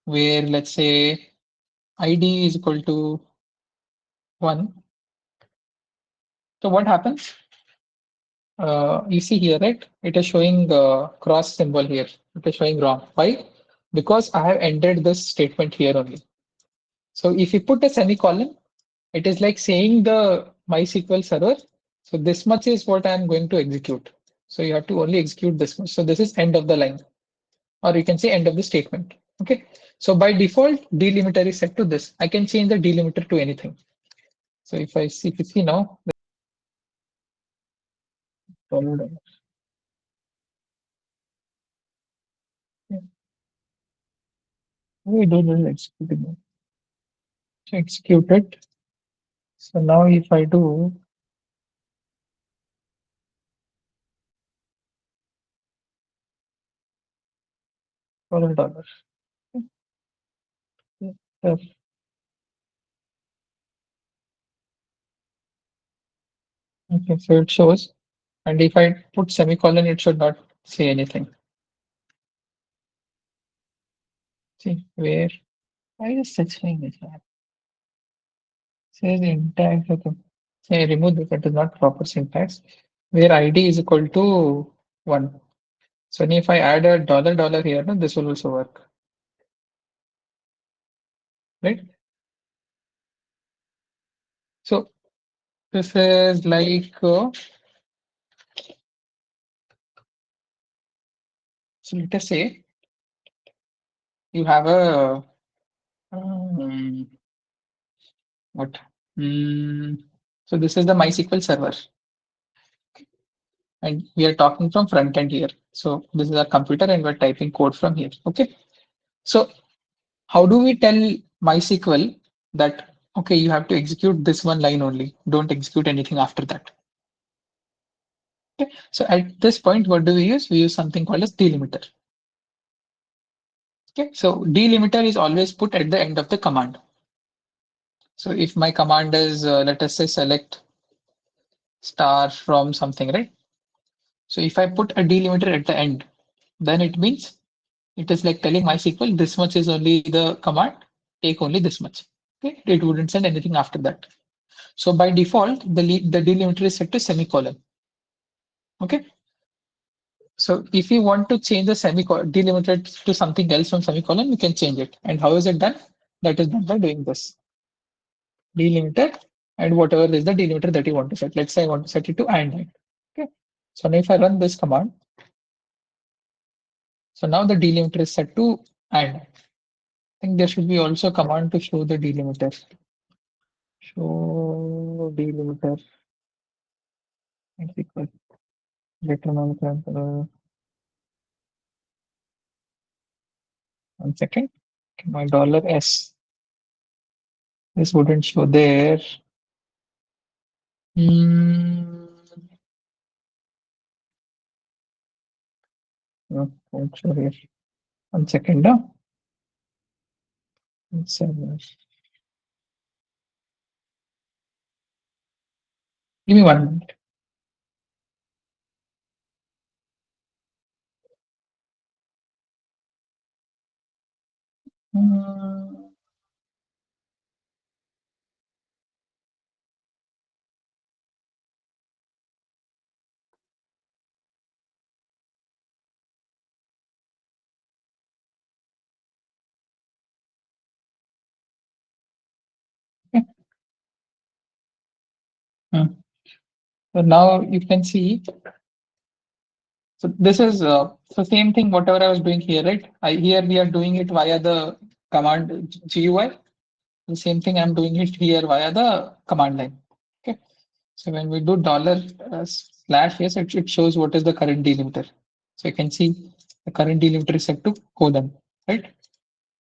where let's say ID is equal to 1. So what happens? You see here, right? It is showing the cross symbol here. It is showing wrong. Why? Because I have ended this statement here only. So if you put a semicolon, it is like saying the MySQL server. So this much is what I'm going to execute. So you have to only execute this much. So this is end of the line, or you can say end of the statement. Okay. So by default, delimiter is set to this. I can change the delimiter to anything. So if you see now, we do this execute. Execute it. So now if I do $12. Yes. Okay, so it shows. And if I put semicolon, it should not say anything. See where why is such thing is that? Says intact. Okay. Say remove this, it is not proper syntax. Where ID is equal to 1. So if I add a dollar here, no, this will also work. Right? So this is like so let us say you have a um, what? So this is the MySQL server, and we are talking from front end here. So this is our computer, and we're typing code from here. Okay. So how do we tell MySQL that okay, you have to execute this one line only. Don't execute anything after that. Okay. So at this point, what do we use? We use something called as delimiter. Okay. So delimiter is always put at the end of the command. So if my command is let us say select star from something, right? So if I put a delimiter at the end, then it means it is like telling MySQL this much is only the command, take only this much. Okay, it wouldn't send anything after that. So by default, the delimiter is set to semicolon. Okay. So if you want to change the semicolon delimiter to something else from semicolon, you can change it. And how is it done? That is done by doing this delimiter and whatever is the delimiter that you want to set. Let's say I want to set it to and. Okay. So now if I run this command, so now the delimiter is set to and. I think there should be also a command to show the delimiter. Show delimiter is equal determine 1 second. Okay, my $s. This wouldn't show there. Hmm. No, won't show here. 1 second. No? It's, give me 1 minute. Hmm. Okay. Hmm. So now you can see. So this is the same thing, whatever I was doing here, right? Here we are doing it via the command GUI. The same thing I'm doing it here via the command line. Okay. So when we do dollar slash, yes, it shows what is the current delimiter. So you can see the current delimiter is set to colon, right?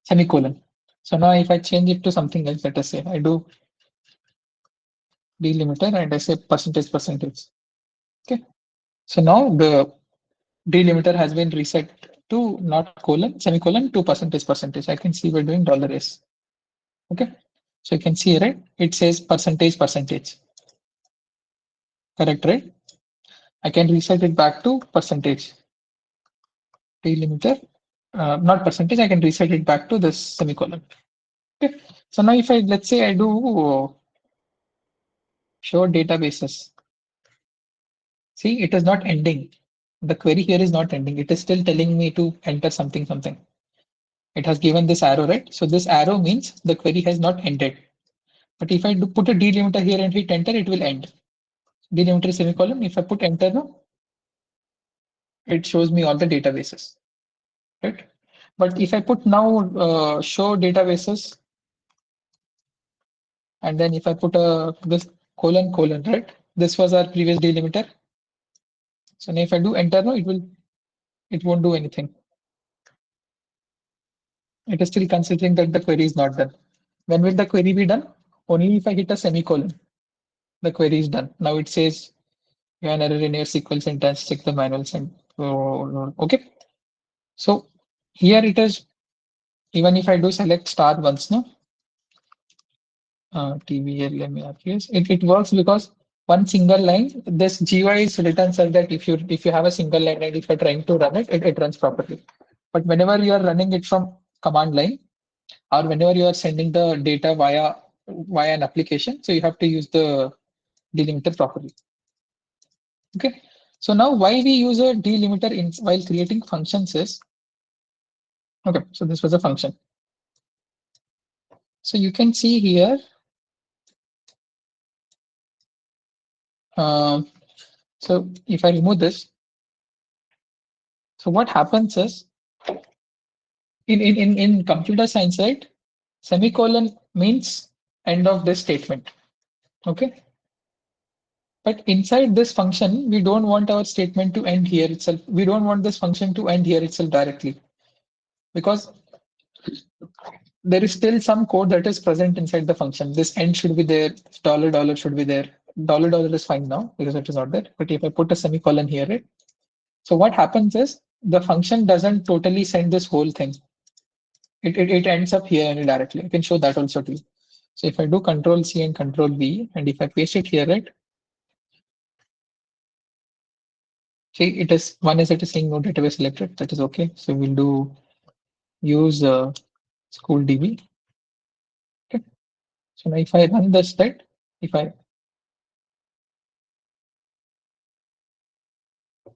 Semicolon. So now if I change it to something else, let us say I do delimiter and I say percentage. Okay. So now the delimiter has been reset to not colon, semicolon to percentage. I can see we're doing $s. Okay. So you can see, right? It says percentage. Correct, right? I can reset it back to percentage. Delimiter, not percentage, I can reset it back to this semicolon. Okay. So now if let's say I do show databases. See, it is not ending. The query here is not ending. It is still telling me to enter something. It has given this arrow, right? So this arrow means the query has not ended. But if I do put a delimiter here and hit enter, it will end. Delimiter semicolon. If I put enter now, it shows me all the databases, right? But if I put now show databases, and then if I put this colon, right? This was our previous delimiter. So now if I do enter now, it won't do anything. It is still considering that the query is not done. When will the query be done? Only if I hit a semicolon, the query is done. Now it says you have an error in your SQL syntax, check the manuals and okay. So here it is, even if I do select star once, no, TBLMRQS, it works because one single line, this GUI is written so that if you have a single line and if you're trying to run it, it runs properly. But whenever you are running it from command line, or whenever you are sending the data via an application, so you have to use the delimiter properly. Okay. So now why we use a delimiter while creating functions is, okay, so this was a function. So you can see here, so if I remove this, so what happens is in computer science, right? Semicolon means end of this statement. Okay. But inside this function, we don't want our statement to end here itself. We don't want this function to end here itself directly, because there is still some code that is present inside the function. This end should be there, $$ should be there. $$ is fine now because it is not there. But if I put a semicolon here, right? So what happens is the function doesn't totally send this whole thing. It ends up here indirectly. I can show that also too. So if I do Control C and Control V, and if I paste it here, right? See, it is saying no database selected. That is okay. So we'll do use school DB. Okay. So now if I run this, right?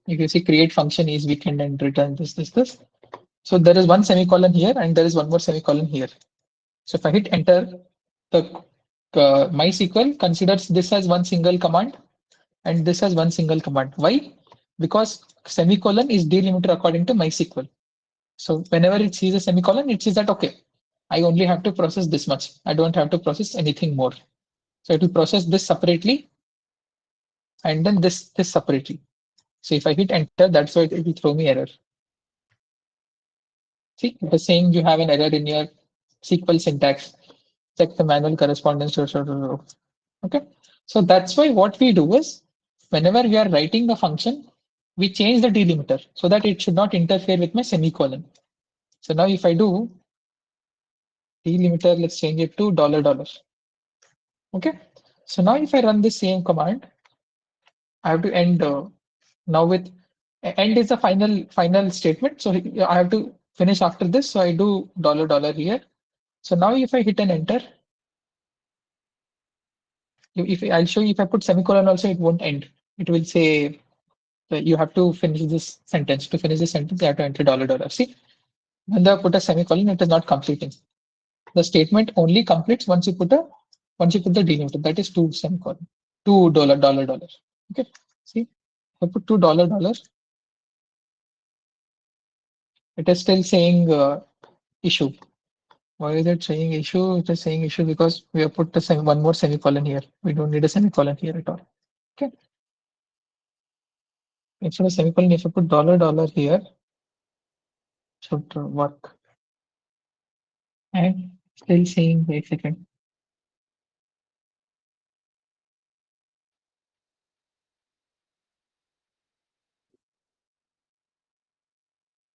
You can see create function is weekend and return this. So there is one semicolon here and there is one more semicolon here. So if I hit enter, the MySQL considers this as one single command and this as one single command. Why? Because semicolon is delimiter according to MySQL. So whenever it sees a semicolon, it says that, okay, I only have to process this much. I don't have to process anything more. So it will process this separately and then this separately. So if I hit enter, that's why it will throw me error. See, it is saying you have an error in your SQL syntax. Check the manual correspondence. Okay. So that's why what we do is whenever we are writing the function, we change the delimiter so that it should not interfere with my semicolon. So now if I do delimiter, let's change it to $. Okay. So now if I run the same command, I have to end now with end is the final statement. So I have to finish after this. So I do $$ here. So now if I hit an enter, if I'll show you, if I put semicolon also, it won't end. It will say that you have to finish this sentence. To finish this sentence, you have to enter $. See, when they put a semicolon, it is not completing. The statement only completes once you put the delimiter. That is two semicolon, $2. Okay. See, I put $2. It is still saying issue. Why is it saying issue? It is saying issue because we have put one more semicolon here. We don't need a semicolon here at all. Okay. Instead of semicolon, if you put $$ here, should work. And still saying, wait a second.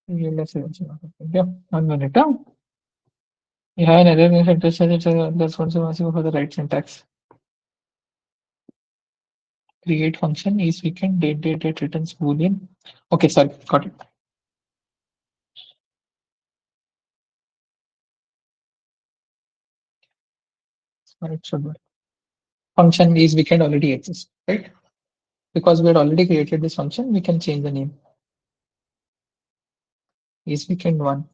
Yeah, 1 minute. You have an error in that's once asking for the right syntax. Create function is weekend date returns boolean. Okay, sorry, got it. It should work. Function is weekend already exists, right? Because we had already created this function, we can change the name. Is weekend one.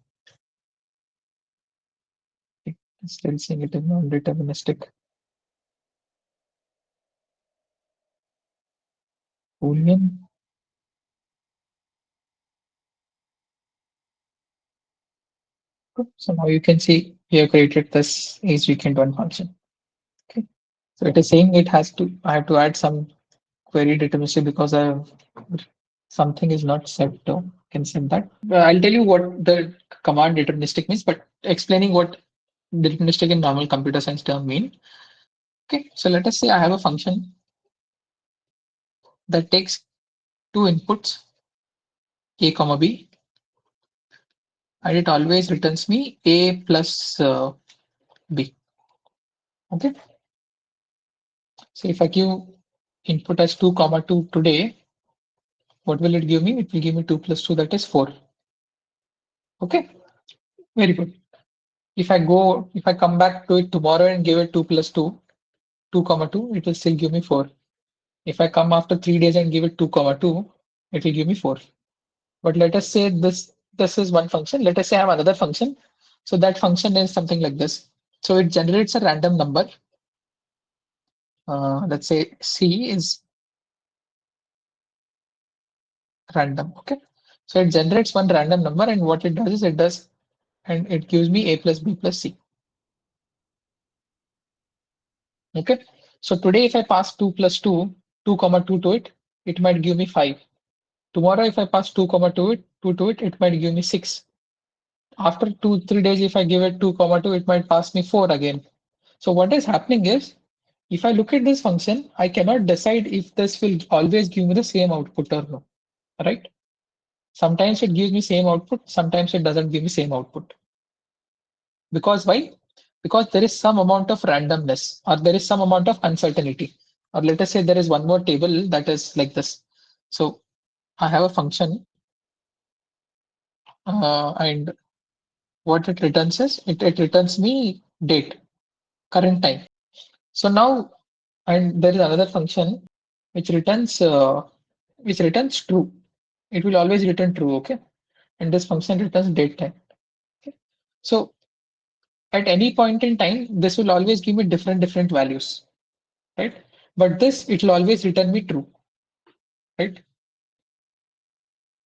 Still seeing it is non-deterministic. Boolean. So now you can see we have created this is weekend one function. Okay. So it is saying it has to, I have to add some query deterministic because I have something is not set to can set that. I'll tell you what the command deterministic means, but explaining what deterministic in normal computer science term mean. Okay, so let us say I have a function that takes two inputs, a comma b, and it always returns me a plus b. Okay, so if I give input as 2 comma 2 today, what will it give me? It will give me 2 plus 2, that is 4. Okay, very good. If I come back to it tomorrow and give it 2 plus 2, 2 comma 2, it will still give me 4. If I come after 3 days and give it 2 comma 2, it will give me 4. But let us say this is one function. Let us say I have another function. So that function is something like this. So it generates a random number. Let's say C is random. Okay. So it generates one random number, and what it does is and it gives me A plus B plus C. Okay. So today, if I pass 2 plus 2, 2 comma 2 to it, it might give me 5. Tomorrow, if I pass 2 comma 2 to it, it might give me 6. After 2-3 days, if I give it 2 comma 2, it might pass me 4 again. So what is happening is, if I look at this function, I cannot decide if this will always give me the same output or no, right? Sometimes it gives me same output, sometimes it doesn't give me same output. Because why? Because there is some amount of randomness, or there is some amount of uncertainty. Or let us say there is one more table that is like this. So I have a function, and what it returns is, it returns me date, current time. So now, and there is another function which returns true. It will always return true, okay? And this function returns date time. Okay? So at any point in time, this will always give me different values, right? But this, it will always return me true, right?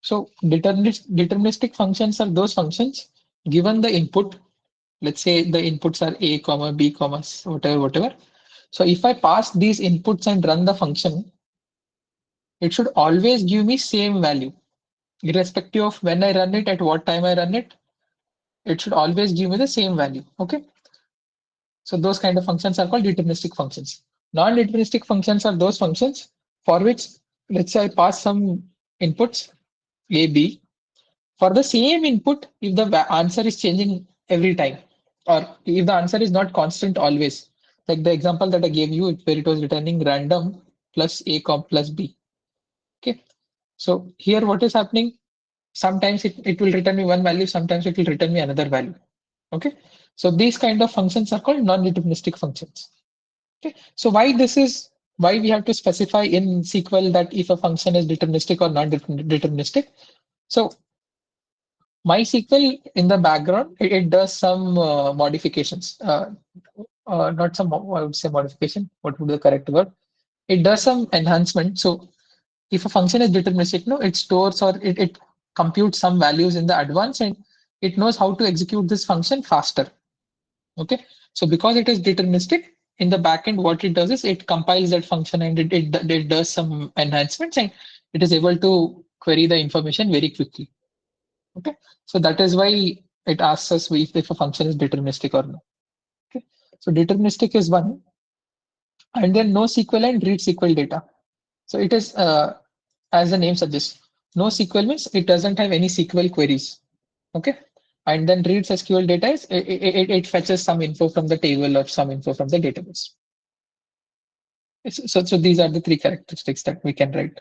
So deterministic functions are those functions given the input. Let's say the inputs are a comma b comma whatever. So if I pass these inputs and run the function, it should always give me same value, irrespective of when I run it, at what time I run it. It should always give me the same value. Okay. So those kind of functions are called deterministic functions. Non-deterministic functions are those functions for which, let's say I pass some inputs a, b. For the same input, if the answer is changing every time, or if the answer is not constant always, like the example that I gave you, where it was returning random plus a comp plus b. Okay. So here what is happening? Sometimes it will return me one value, sometimes it will return me another value. Okay. So these kind of functions are called non-deterministic functions. Okay. So why we have to specify in SQL that if a function is deterministic or non-deterministic. So MySQL in the background, it does some modifications. Not some, I would say modification. What would be the correct word? It does some enhancement. So if a function is deterministic, no, it stores or it compute some values in the advance, and it knows how to execute this function faster. Okay, so because it is deterministic, in the backend, what it does is it compiles that function and it does some enhancements, and it is able to query the information very quickly. Okay, so that is why it asks us if a function is deterministic or not. Okay, so deterministic is one, and then NoSQL and read SQL data. So it is, as the name suggests, NoSQL means it doesn't have any SQL queries. Okay, and then reads SQL data is it fetches some info from the table or some info from the database. So these are the three characteristics that we can write.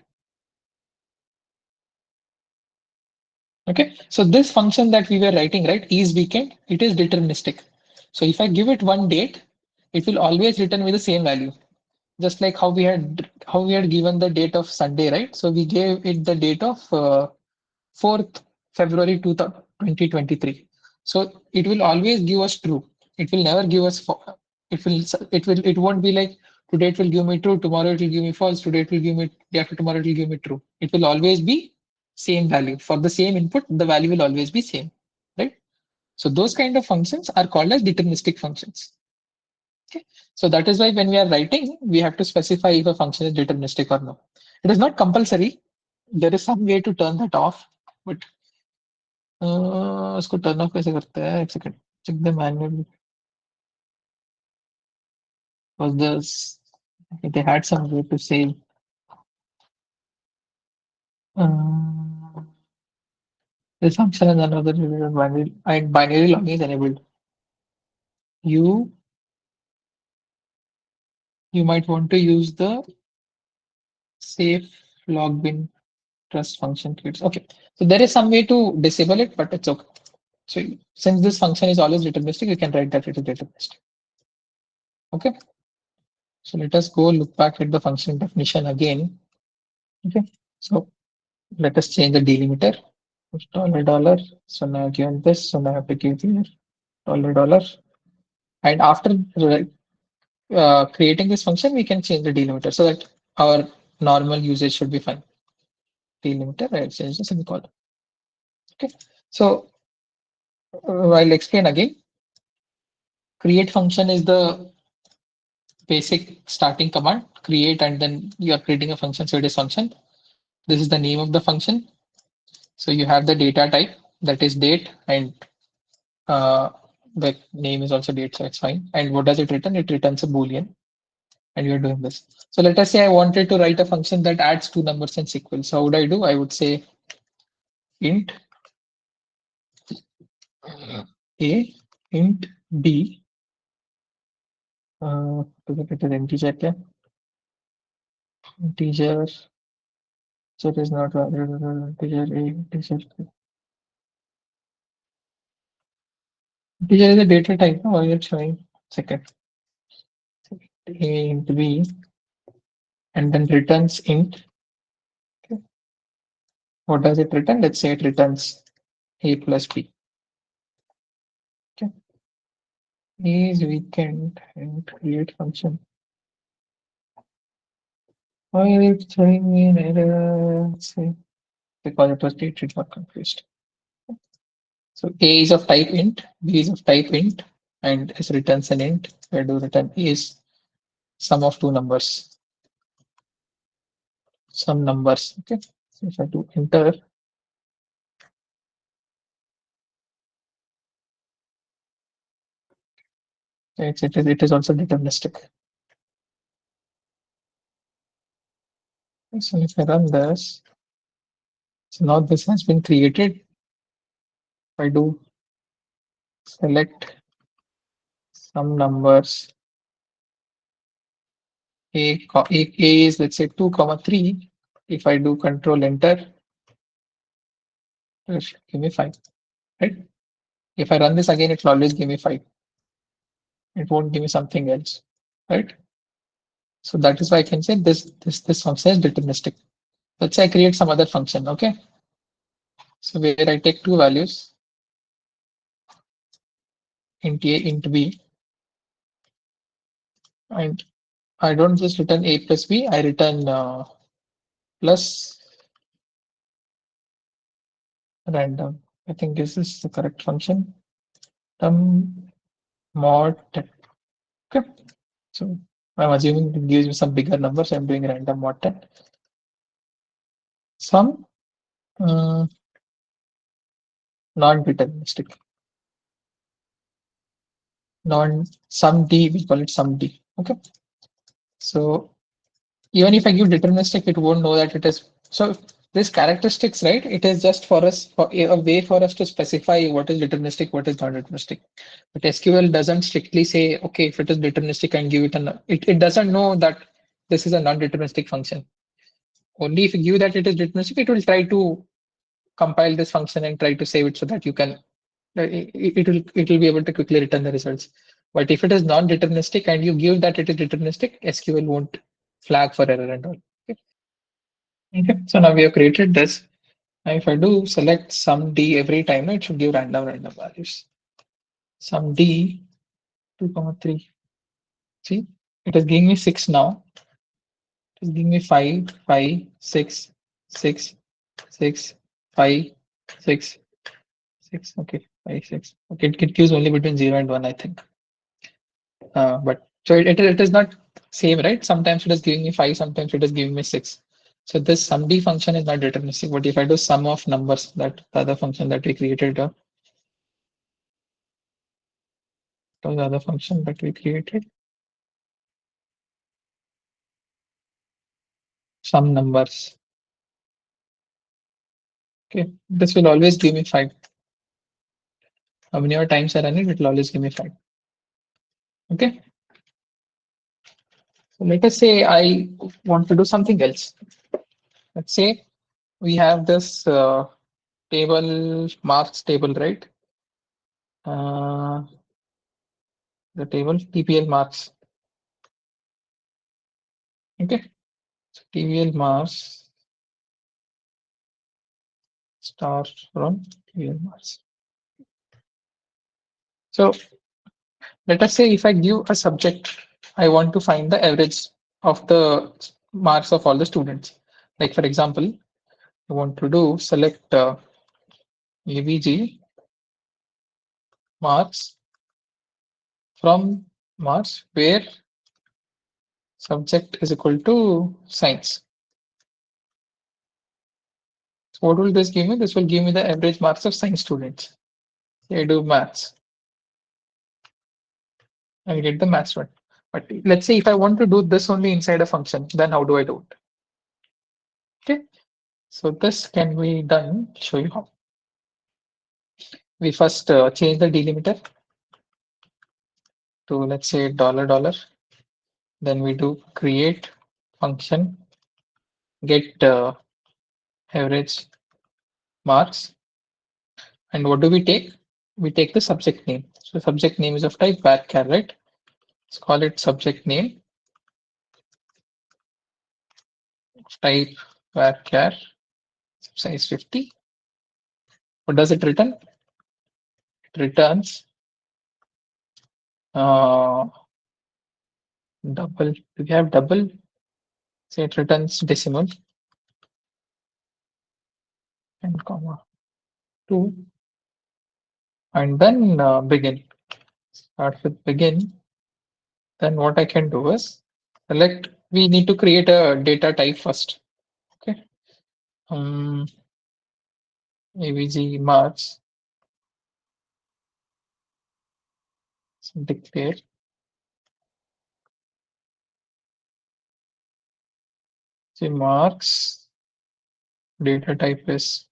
Okay, so this function that we were writing, right, is weekend, it is deterministic. So if I give it one date, it will always return with the same value. Just like how we had given the date of Sunday, right? So we gave it the date of 4th February 2023. So it will always give us true. It will never give us it won't be like today it will give me true, tomorrow it will give me false, today it will give me, day after tomorrow it will give me true. It will always be same value. For the same input, the value will always be same, right? So those kind of functions are called as deterministic functions. Okay, so that is why when we are writing, we have to specify if a function is deterministic or not. It is not compulsory. There is some way to turn that off, but उसको turn off कैसे करते हैं? एक second. Check the manual. Was this? They had some way to say. This function is another binary, and binary logging is enabled. You might want to use the safe log bin trust function creates. Okay, so there is some way to disable it, but it's okay. So since this function is always deterministic, we can write that it is deterministic. Okay, so let us go look back at the function definition again. Okay, so let us change the delimiter. Dollar dollar. So now given this, so now I have to give here dollar dollar. And after creating this function, we can change the delimiter so that our normal usage should be fine. Delimiter, I'll change the semicolon. Okay, so I'll explain again. Create function is the basic starting command. Create, and then you are creating a function, so it is function. This is the name of the function. So you have the data type, that is date, and the name is also date, so it's fine. And what does it return? It returns a boolean, and you're doing this. So let us say I wanted to write a function that adds two numbers in sequence. So how would I do? I would say int a, int b, it is integer क्या? Integer, so it is not integer a, integer b. Integer is a data type, no? Why are you showing? Second. A int b, and then returns int. Okay. What does it return? Let's say it returns a plus b. Okay. Is weekend and create function. Why is it showing me an error? Let's see. Because it was dated, got confused. So A is of type int, B is of type int, and S returns an int. Where do return is sum of two numbers. Some numbers. Okay. So if I do enter, it is also deterministic. So if I run this, so now this has been created. If I do select some numbers, A is let's say 2, 3. If I do control enter, it should give me 5. Right? If I run this again, it will always give me 5. It won't give me something else. Right? So that is why I can say this function is deterministic. Let's say I create some other function, okay? So where I take two values, int a, int b, and I don't just return a plus b, I return plus random. I think this is the correct function. Mod 10. Okay. So I'm assuming it gives me some bigger numbers. I'm doing random mod 10. Some non-deterministic. Some D, we call it some D. Okay. So even if I give deterministic, it won't know that it is. So this characteristics, right? It is just for us, for a way for us to specify what is deterministic, what is non-deterministic. But SQL doesn't strictly say, okay, if it is deterministic and give it an, it doesn't know that this is a non-deterministic function. Only if you give that it is deterministic, it will try to compile this function and try to save it so that you can, it will be able to quickly return the results. But if it is non-deterministic and you give that it is deterministic, SQL won't flag for error and all. Okay, so now we have created this. Now if I do select some D every time, it should give random values. Some D 2, 3. See, it is giving me 6 now. It is giving me 5, 5, 6, 6, 6, 5, 6, 6. Okay, 5, 6. Okay, it gives only between 0 and 1, I think. But so it is not same, right? Sometimes it is giving me 5, sometimes it is giving me 6. So this sumD function is not deterministic, but if I do sum of numbers, that the other function that we created, the other function that we created, some numbers. Okay, this will always give me 5. How many more times I run it, it will always give me 5. Okay. So let us say I want to do something else. Let's say we have this table, marks table, right? The table TPL marks. Okay, so TPL marks starts from TPL marks. So let us say if I give a subject, I want to find the average of the marks of all the students. Like for example, I want to do select ABG marks from marks where subject is equal to science. So what will this give me? This will give me the average marks of science students. I do maths. I get the maths one. But let's say if I want to do this only inside a function, then how do I do it? Okay, so this can be done. Show you how. We first change the delimiter to, let's say, $. Then we do create function get average marks. And what do we take? We take the subject name. So subject name is of type varchar, right? Let's call it subject name of type varchar size 50. What does it return? It returns double. Do we have double? So it returns decimal and comma 2. And then begin. Start with begin. Then what I can do is select. We need to create a data type first. Okay. AVG marks. So declare. So marks data type is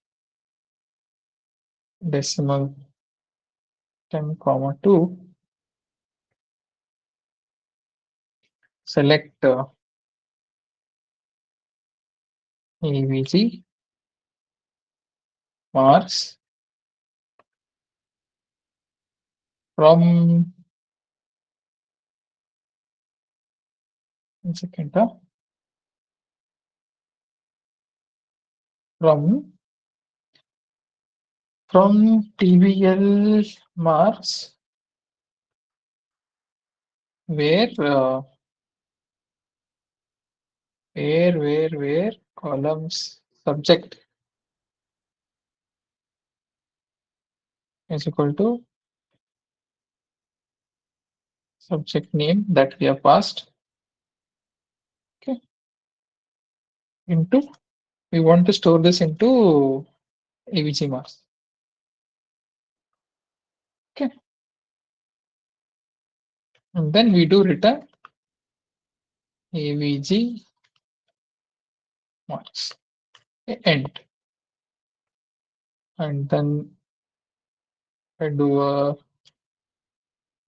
decimal 10, 2. Select AVG marks from 1 second, from TBL marks where columns subject is equal to subject name that we have passed, okay, into, we want to store this into AVG marks. Okay, and then we do return AVG marks, okay, end, and then I do a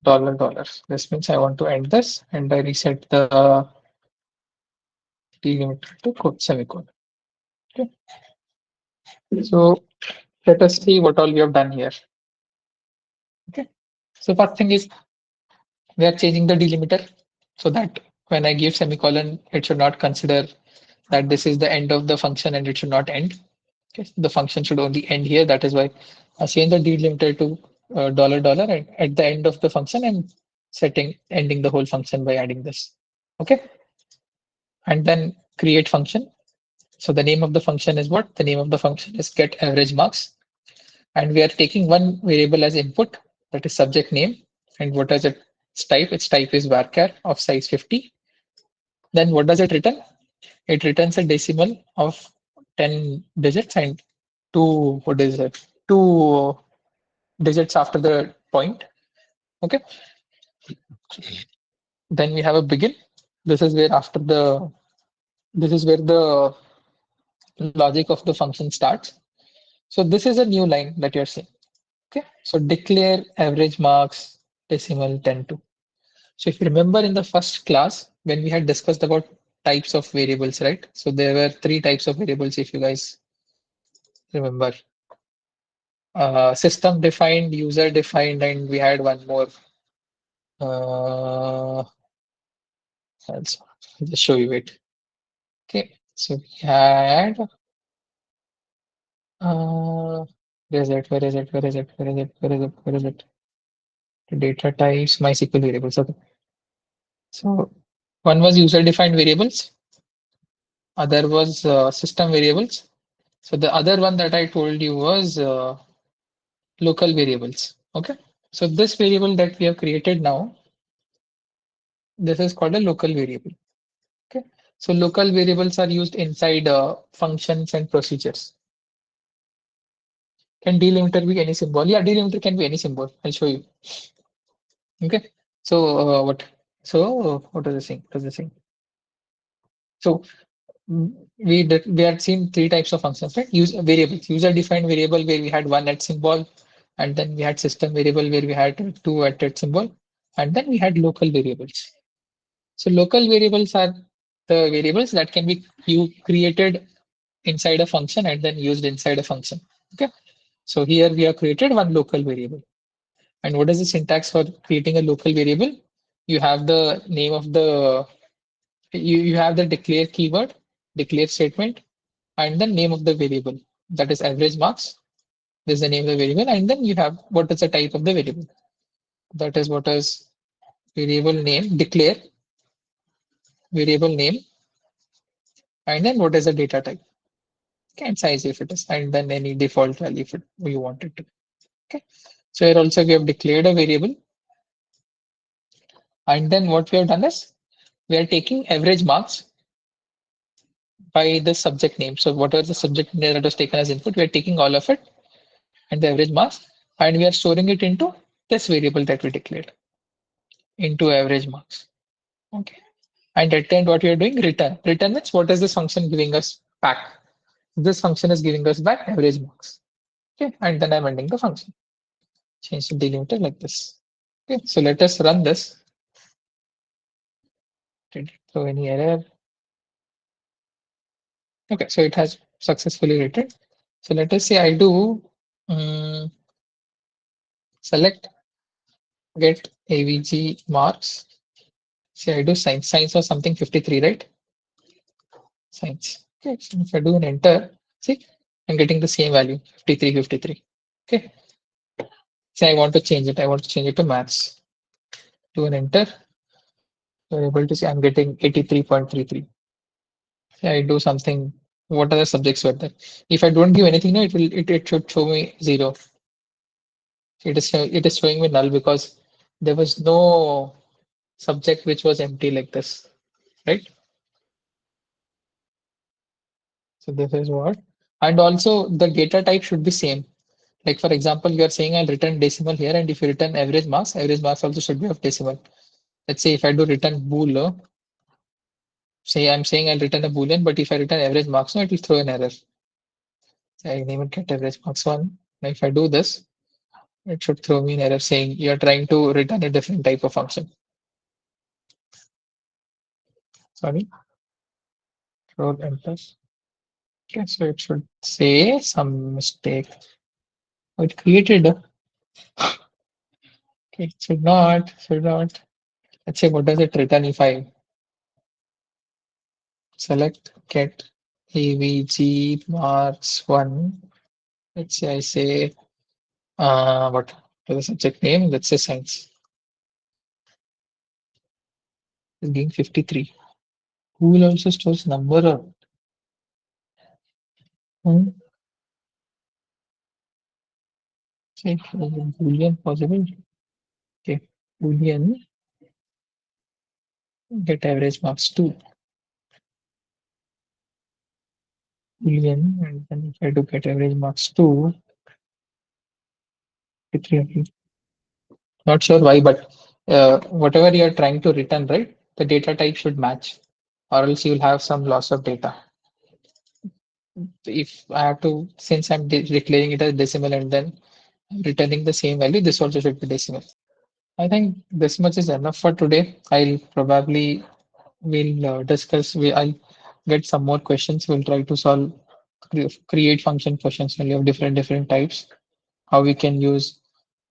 $. This means I want to end this, and I reset the delimiter to quote semicolon. Okay, so let us see what all we have done here. Okay, so first thing is we are changing the delimiter so that when I give semicolon, it should not consider that this is the end of the function and it should not end. Okay, the function should only end here. That is why I change the delimiter to $, and at the end of the function and ending the whole function by adding this. Okay, and then create function. So the name of the function is what? The name of the function is get average marks, and we are taking one variable as input, that is subject name. And what is its type? Its type is varchar of size 50. Then what does it return? It returns a decimal of 10 digits and two, what is it? Two digits after the point. Okay. Then we have a begin. This is where this is where the logic of the function starts. So this is a new line that you're seeing. Okay. So declare average marks decimal 10 to. So if you remember in the first class when we had discussed about types of variables, right? So there were three types of variables if you guys remember. System defined, user defined, and we had one more. I'll just show you it. Okay, so we had where is it? Where is it? Where is it? Where is it? Where is it? Where is it? The data types, MySQL variables. Okay. So one was user defined variables, other was system variables. So the other one that I told you was local variables. Okay. So this variable that we have created now, this is called a local variable. Okay. So local variables are used inside functions and procedures. Can delimiter be any symbol? Yeah, delimiter can be any symbol. I'll show you. Okay. So what? So what is the thing? What is the thing? So we had seen three types of functions, right? Use variables, user defined variable where we had one at symbol, and then we had system variable where we had two at symbol, and then we had local variables. So local variables are the variables that can be you created inside a function and then used inside a function. Okay. So here we have created one local variable. And what is the syntax for creating a local variable? You have the name of the you have the declare keyword, declare statement, and the name of the variable. That is average marks. This is the name of the variable, and then you have what is the type of the variable. That is what is variable name, declare variable name, and then what is the data type. Okay, and size if it is, and then any default value if you want it to. Okay. So here also we have declared a variable. And then what we have done is we are taking average marks by the subject name. So whatever the subject name that was taken as input, we are taking all of it and the average marks, and we are storing it into this variable that we declared into average marks. Okay. And at the end, what we are doing, return. Return means what is this function giving us back? This function is giving us back average marks. Okay. And then I'm ending the function. Change the delimiter like this. Okay. So let us run this. Did it throw any error? Okay, so it has successfully written. So let us say I do select get AVG marks. Say I do science. Science was something 53, right? Science. Okay, so if I do an enter, see, I'm getting the same value, 53, 53. Okay. Say I want to change it. I want to change it to maths. Do an enter. You're able to see I'm getting 83.33. Say I do something. What are the subjects were there? If I don't give anything, no, it should show me 0. It is showing me null because there was no subject which was empty like this, right? So this is what. And also the data type should be same. Like for example, you are saying I'll return decimal here, and if you return average marks also should be of decimal. Let's say if I do return bool, say I'm saying I'll return a boolean, but if I return average marks, no, it will throw an error. So I name it get average marks one. Now if I do this, it should throw me an error saying you're trying to return a different type of function. Sorry, control enter. Okay, so it should say some mistake. Oh, it created. Okay, it should not. Let's say what does it return if I select get avg marks one. Let's say I say what is the subject name? Let's say science. Is being 53. Google also stores number or hmm, say Boolean possible. Okay, Boolean get average marks two. Boolean and then if I do get average marks two, 53. Not sure why, but whatever you're trying to return, right? The data type should match, or else you'll have some loss of data. If I have to, since I'm declaring it as decimal and then returning the same value, this also should be decimal. I think this much is enough for today. I'll probably we'll discuss. I'll get some more questions. We'll try to solve create function questions. We have different types. How we can use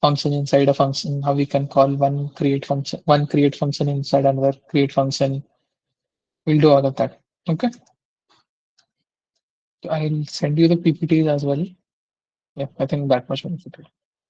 function inside a function. How we can call one create function inside another create function. We'll do all of that. Okay. I'll send you the PPTs as well. Yeah, I think that much will be good.